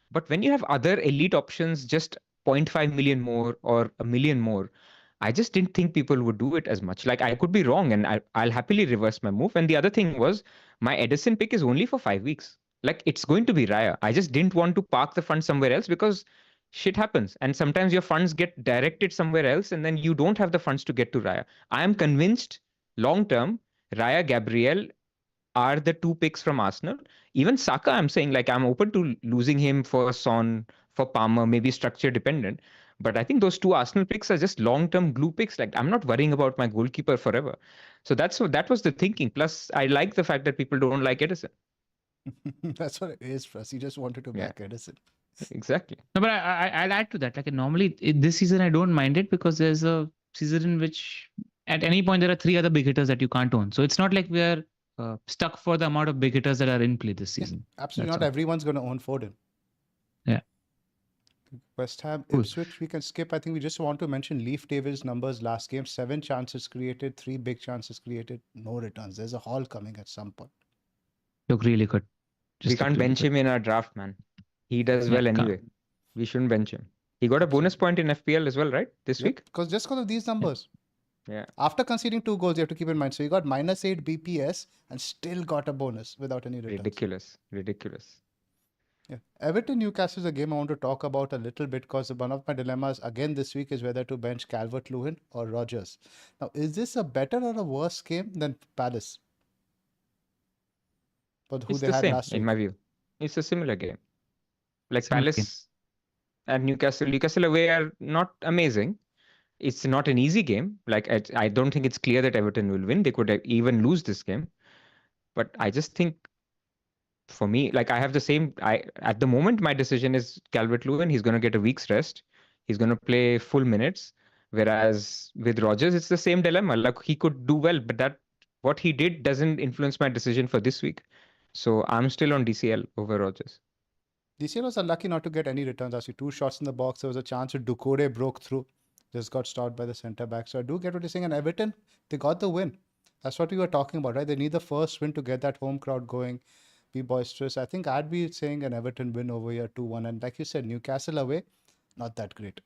But when you have other elite options, just 0.5 million more or a million more, I just didn't think people would do it as much. Like, I could be wrong, and I'll happily reverse my move. And the other thing was, my Edison pick is only for 5 weeks. like it's going to be Raya. I just didn't want to park the fund somewhere else because shit happens. And sometimes your funds get directed somewhere else and then you don't have the funds to get to Raya. I am convinced long term, Raya Gabriel are the two picks from Arsenal. Even Saka, I'm saying like I'm open to losing him for Son, for Palmer, maybe structure dependent. But I think those two Arsenal picks are just long-term glue picks. Like I'm not worrying about my goalkeeper forever. So that was the thinking. Plus, I like the fact that people don't like Edison. That's what it is for us. You just wanted to back Edison. Exactly. No, but I'll add to that. Like normally this season I don't mind it because there's a season in which at any point there are 3 other big hitters that you can't own. So it's not like we are stuck for the amount of big hitters that are in play this season. Absolutely not. Everyone's going to own Foden. Yeah. West Ham, Ipswich, we can skip. I think we just want to mention Leaf Davis' numbers last game. 7 chances created, 3 big chances created, no returns. There's a haul coming at some point. Look really good. We can't bench him in our draft, man. He does well anyway. We shouldn't bench him. He got a bonus point in FPL as well, right? This week? Because of these numbers. Yeah. After conceding 2 goals, you have to keep in mind. So you got -8 BPS and still got a bonus without any returns. Ridiculous. Yeah. Everton Newcastle is a game I want to talk about a little bit because one of my dilemmas again this week is whether to bench Calvert-Lewin or Rodgers. Now, is this a better or a worse game than Palace? But who they had last week? In my view. It's a similar game. Like Palace and Newcastle away are not amazing. It's not an easy game. Like I don't think it's clear that Everton will win. They could even lose this game. But I just think for me, like I have the same. At the moment, my decision is Calvert-Lewin. He's going to get a week's rest. He's going to play full minutes. Whereas with Rodgers, it's the same dilemma. Like he could do well, but what he did doesn't influence my decision for this week. So I'm still on DCL over Rodgers. DCL was unlucky not to get any returns. Actually, 2 shots in the box. There was a chance that Doucouré broke through. Just got stopped by the centre back. So I do get what you're saying. And Everton, they got the win. That's what we were talking about, right? They need the first win to get that home crowd going. Be boisterous. I think I'd be saying an Everton win over here 2-1. And like you said, Newcastle away, not that great.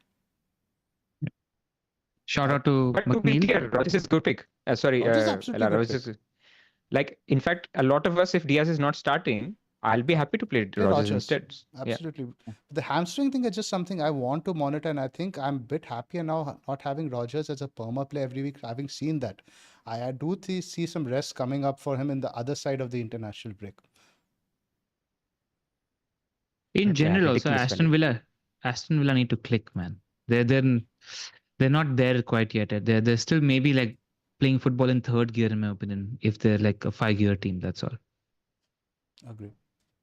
Shout out to but McNeil. To be clear, Rodgers is a good pick. Like, in fact, a lot of us, if Diaz is not starting, I'll be happy to play Rodgers instead. Absolutely. Yeah. The hamstring thing is just something I want to monitor. And I think I'm a bit happier now not having Rodgers as a perma play every week, having seen that. I do see some rest coming up for him in the other side of the international break. In general, also Aston Villa need to click, man. They're not there quite yet. They're still maybe like playing football in 3rd gear, in my opinion. If they're like a 5-gear team, that's all. Agree.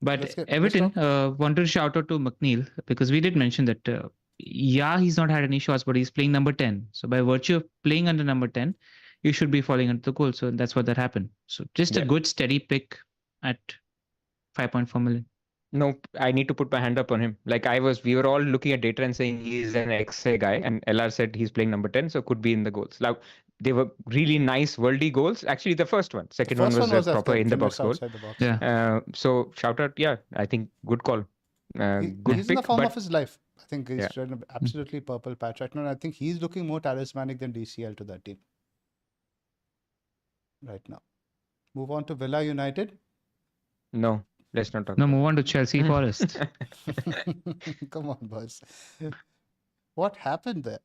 But Everton wanted to shout out to McNeil because we did mention that. He's not had any shots, but he's playing number 10. So by virtue of playing under number 10, you should be falling under the goal. So that's what that happened. So just a good steady pick at 5.4 million. No, I need to put my hand up on him. Like we were all looking at data and saying he's an XA guy, and LR said he's playing number 10, so could be in the goals. Now, they were really nice worldy goals. Actually, the first one. Second one was a proper in the box goal. Yeah. So shout out, I think good call. Good he's pick, in the form of his life. I think he's an absolutely purple patch right now. And I think he's looking more talismanic than DCL to that team right now. Move on to Villa United. No. Let's not talk. No, move on to Chelsea Forest. Come on, boys. What happened there?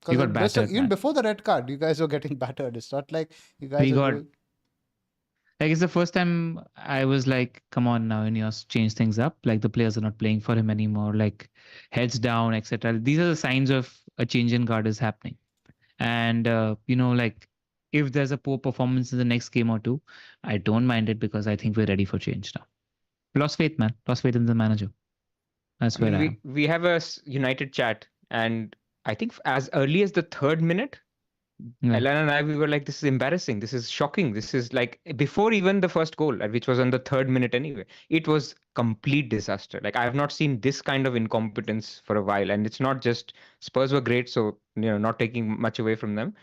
You got battered. Even before the red card, you guys were getting battered. It's not like you guys like it's the first time I was like, come on now, Ineos, change things up. Like the players are not playing for him anymore. Like heads down, etc. These are the signs of a change in guard is happening. And like if there's a poor performance in the next game or two, I don't mind it because I think we're ready for change now. Lost faith, man. Lost faith in the manager. That's where I am. We have a United chat, and I think as early as the 3rd minute, Alan and I, we were like, this is embarrassing. This is shocking. This is like before even the first goal, which was on the 3rd minute anyway. It was complete disaster. Like I have not seen this kind of incompetence for a while. And it's not just Spurs were great, so not taking much away from them.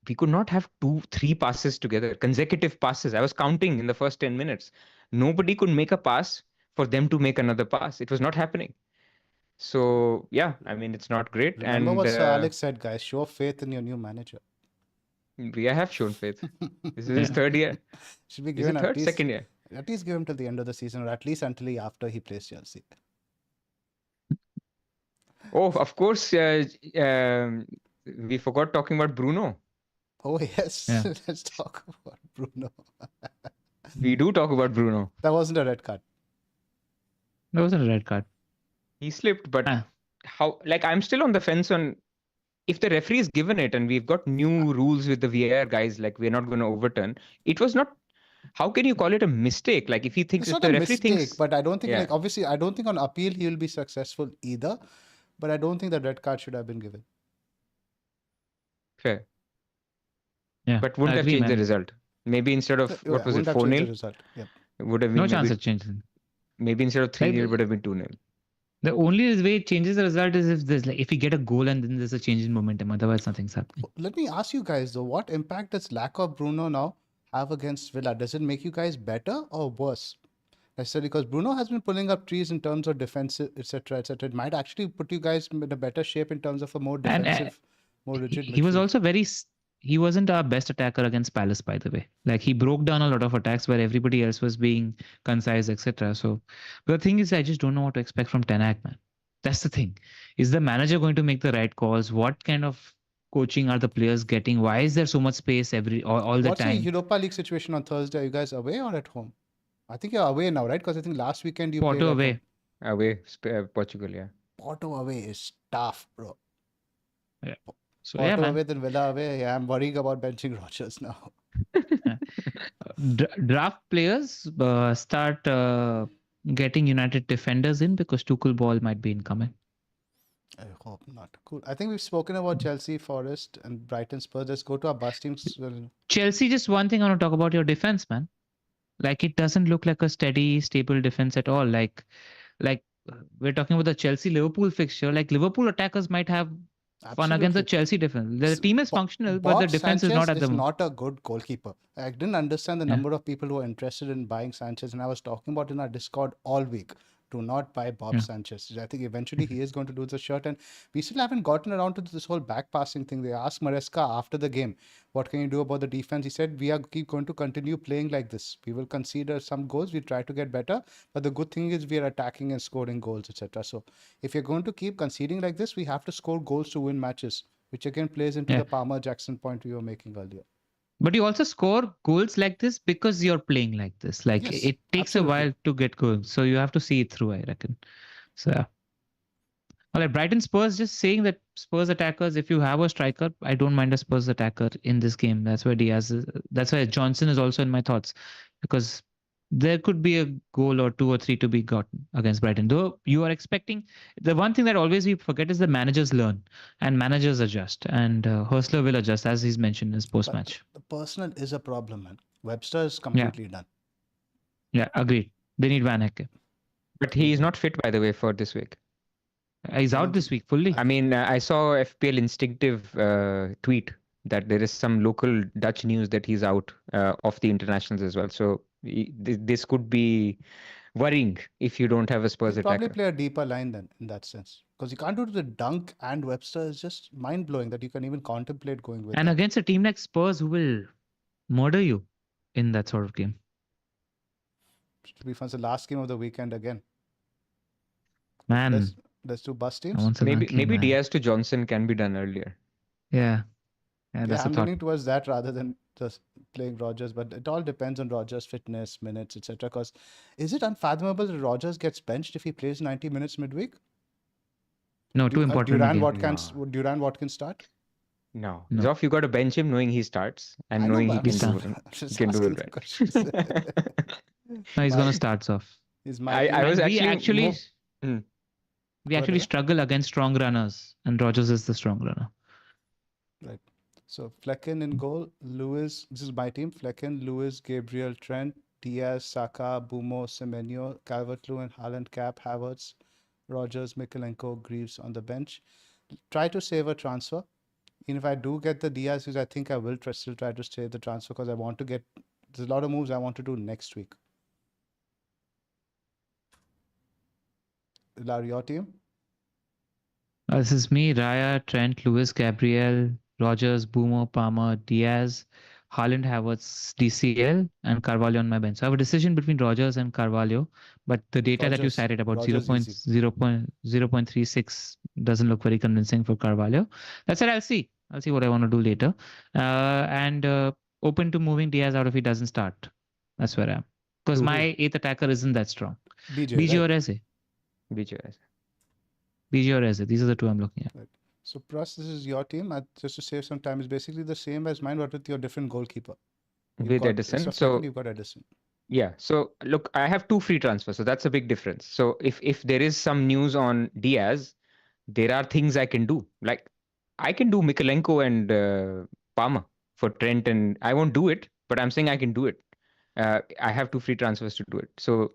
We could not have 2-3 passes together, consecutive passes. I was counting in the first 10 minutes. Nobody could make a pass for them to make another pass. It was not happening. So, I mean, it's not great. Remember what Sir Alex said, guys. Show faith in your new manager. We have shown faith. This is his 3rd year. Should be given at least, second year. At least give him till the end of the season, or at least until after he plays Chelsea. Oh, of course. We forgot talking about Bruno. Oh yes, Yeah. let's talk about Bruno. We do talk about Bruno. That wasn't a red card. That wasn't a red card. He slipped, but Ah. how? Like, I'm still on the fence on if the referee is given it, and we've got new rules with the VAR guys. Like, we're not going to overturn. It was not. How can you call it a mistake? Like, if he thinks, It's if not a the referee mistake, thinks, but I don't think, yeah, like, obviously, I don't think on appeal he will be successful either. But I don't think that red card should have been given. fair. Yeah. But wouldn't I have agree, changed the man. result. Maybe instead of what was it, Wouldn't have changed 4-0? the result. Yep. It would have No been chance maybe of changing. maybe instead of 3-0, Like, it would have been 2-0. the only way it changes the result is if there's if we get a goal and then there's a change in momentum. Otherwise, nothing's happening. Let me ask you guys though, what impact does lack of Bruno now have against Villa? Does it make you guys better or worse? Necessarily, because Bruno has been pulling up trees in terms of defensive, etc., etc. It might actually put you guys in a better shape in terms of a more And defensive, more rigid he was midfield. also he wasn't our best attacker against Palace, by the way. Like, he broke down a lot of attacks where everybody else was being concise, etc. So, but the thing is, I just don't know what to expect from Ten Hag, man. That's the thing. Is the manager going to make the right calls? What kind of coaching are the players getting? Why is there so much space all the What's your time? Europa League situation on Thursday? Are you guys away or at home? I think you're away now, right? Because I think last weekend you played Porto at away. home. Away, Portugal, yeah. Porto away is tough, bro. Yeah. So Porto yeah, man. away, then Villa away. Yeah, I'm worrying about benching Rodgers now. Draft players start getting United defenders in because Tuchel ball might be incoming. I hope not. Cool. I think we've spoken about Chelsea, Forest, and Brighton Spurs. Let's go to our bus teams. Chelsea, just one thing I want to talk about your defense, man. Like, it doesn't look like a steady, stable defense at all. Like we're talking about the Chelsea Liverpool fixture. Like, Liverpool attackers might have fun against the Absolutely. Chelsea defense. The team is functional, but the Bob defense is Sanchez not at the is moment. not a good goalkeeper. I didn't understand the Yeah. number of people who are interested in buying Sanchez, and I was talking about in our Discord all week. Do not buy Bob Yeah. Sanchez. I think eventually he is going to lose the shirt, and we still haven't gotten around to this whole back passing thing. They asked Maresca after the game, "What can you do about the defense?" He said, "We are going to continue playing like this. We will concede some goals. We try to get better, but the good thing is we are attacking and scoring goals, etc." So if you're going to keep conceding like this, we have to score goals to win matches, which again plays into Yeah. the Palmer Jackson point we were making earlier. But you also score goals like this because you're playing like this. Like, Yes, it takes absolutely. a while to get goals. So you have to see it through, I reckon. So yeah. All right, Brighton Spurs, just saying that Spurs attackers, if you have a striker, I don't mind a Spurs attacker in this game. That's why that's why Johnson is also in my thoughts, because there could be a goal or 2 or 3 to be gotten against Brighton. Though you are expecting, the one thing that always we forget is the managers learn and managers adjust, and Hurstler will adjust, as he's mentioned in his post match. The personal is a problem, man. Webster is completely done. Yeah, agreed. They need Van Hecke. But he is not fit, by the way, for this week. He's out this week fully. I mean, I saw FPL Instinctive tweet that there is some local Dutch news that he's out of the internationals as well. So this could be worrying if you don't have a Spurs He'll probably attacker. play a deeper line then in that sense. Because you can't do the Dunk and Webster is just mind blowing that you can even contemplate going with And that. against a team like Spurs who will murder you in that sort of game. It'll be fun. It's the last game of the weekend again. Man, Let's do bus teams. once Maybe unlucky, man. Diaz to Johnson can be done earlier. Yeah. Yeah, That's I'm a thought. leaning towards that rather than just playing Rogers, but it all depends on Rogers' fitness, minutes, etc. Because is it unfathomable that Rogers gets benched if he plays 90 minutes midweek? No, too important. Duran Watkins start? No. No. Zoff, you got to bench him knowing he starts and I know, knowing but he I'm can just- do I'm it. just Can do asking it the right. questions. No, he's My- gonna start off. Is my I was And actually we Go actually ahead. struggle against strong runners, and Rogers is the strong runner. Right. So Flecken in goal, Lewis. This is my team. Flecken, Lewis, Gabriel, Trent, Diaz, Saka, Bumo, Semenyo, Calvert-Lewin, Haaland, Cap, Havertz, Rogers, Mikalenko, Greaves on the bench. Try to save a transfer. Even if I do get the Diaz, because I think I will still try to save the transfer because I want to get. There's a lot of moves I want to do next week. Lar, your team? This is me, Raya, Trent, Lewis, Gabriel, Rogers, Boomer, Palmer, Diaz, Haaland, Havertz, DCL, and Carvalho on my bench. So I have a decision between Rogers and Carvalho, but the data that you Rogers. cited about Rogers easy. 0.36 doesn't look very convincing for Carvalho. That's it. I'll see. I'll see what I want to do later. And open to moving Diaz out if he doesn't start. That's where I am. Because Who? my eighth attacker isn't that strong. BJ, BJ right? or Eze. BJ. BJ or Eze. These are the two I'm looking at. Right. So, Pras, this is your team. Just to save some time, it's basically the same as mine, but with your different goalkeeper. With Edison. So you've got Edison. yeah. So look, I have 2 free transfers, so that's a big difference. So if there is some news on Diaz, there are things I can do. Like I can do Mikalenko and Palmer for Trent, and I won't do it, but I'm saying I can do it. I have 2 free transfers to do it. So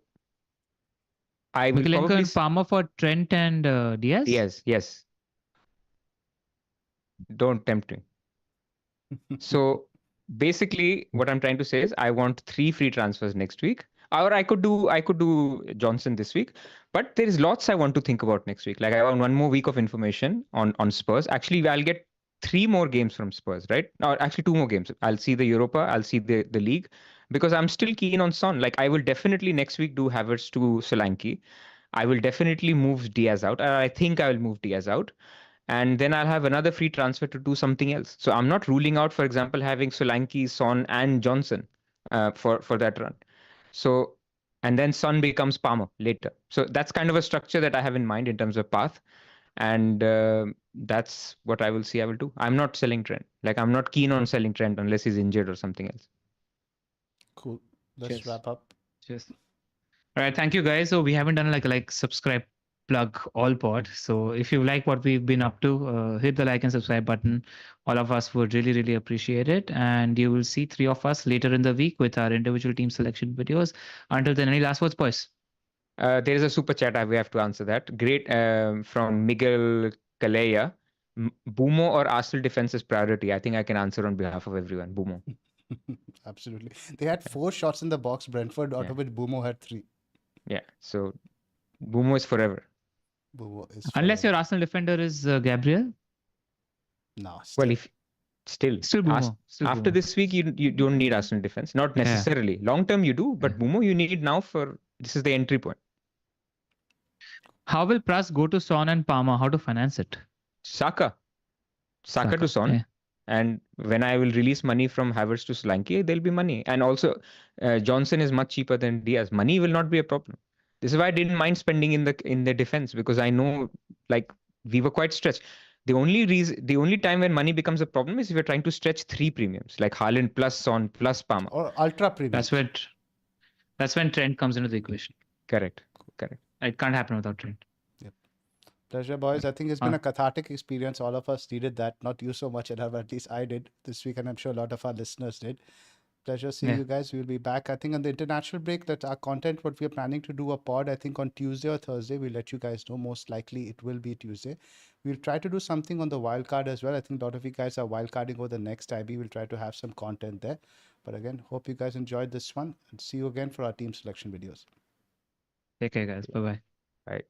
I will Mikalenko probably and Palmer for Trent and Diaz? Diaz. Yes. Don't tempt me. So basically what I'm trying to say is I want 3 free transfers next week. Or I could do Johnson this week, but there is lots I want to think about next week. Like I want 1 more week of information on Spurs. Actually, I'll get 3 more games from Spurs, right? Or actually 2 more games. I'll see the Europa, I'll see the league, because I'm still keen on Son. Like I will definitely next week do Havertz to Solanke. I will definitely move Diaz out. I think I will move Diaz out. And then I'll have another free transfer to do something else. So I'm not ruling out, for example, having Solanke, Son, and Johnson for that run. So, and then Son becomes Palmer later. So that's kind of a structure that I have in mind in terms of path. And that's what I will see I will do. I'm not selling Trent. Like I'm not keen on selling Trent unless he's injured or something else. Cool. Let's Cheers. wrap up. Cheers. All right, thank you guys. So we haven't done like subscribe plug all pod. So if you like what we've been up to, hit the like and subscribe button. All of us would really appreciate it. And you will see 3 of us later in the week with our individual team selection videos. Until then, any last words, boys? There is a super chat. We have to answer that. Great from Miguel Calleja. Bumo or Arsenal defense is priority. I think I can answer on behalf of everyone. Bumo. Absolutely. They had 4 shots in the box, Brentford, out of which Bumo had 3. Yeah. So Bumo is forever. Bumo is Unless forever. your Arsenal defender is Gabriel. No, still. Well, if still Bumo. after this week, you don't need Arsenal defense. Not necessarily. Long term, you do, but Bumo you need now for this is the entry point. How will Pras go to Son and Palmer? How to finance it? Saka to Son. Yeah. And when I will release money from Havertz to Solanke, there'll be money. And also, Johnson is much cheaper than Diaz. Money will not be a problem. This is why I didn't mind spending in the defense, because I know like we were quite stretched. The only time when money becomes a problem is if you're trying to stretch 3 premiums, like Haaland plus Son plus Palmer. Or ultra premium. That's when Trent comes into the equation. Correct. It can't happen without Trent. Pleasure, boys. I think it's been a cathartic experience. All of us needed that. Not you so much, Adav, at least I did this week, and I'm sure a lot of our listeners did. Pleasure seeing you guys. We'll be back, I think, on the international break. That's our content. What we're planning to do a pod, I think, on Tuesday or Thursday. We'll let you guys know. Most likely it will be Tuesday. We'll try to do something on the wildcard as well. I think a lot of you guys are wildcarding over the next IB. We'll try to have some content there. But again, hope you guys enjoyed this one, and see you again for our team selection videos. Take care, guys. Bye-bye. Bye.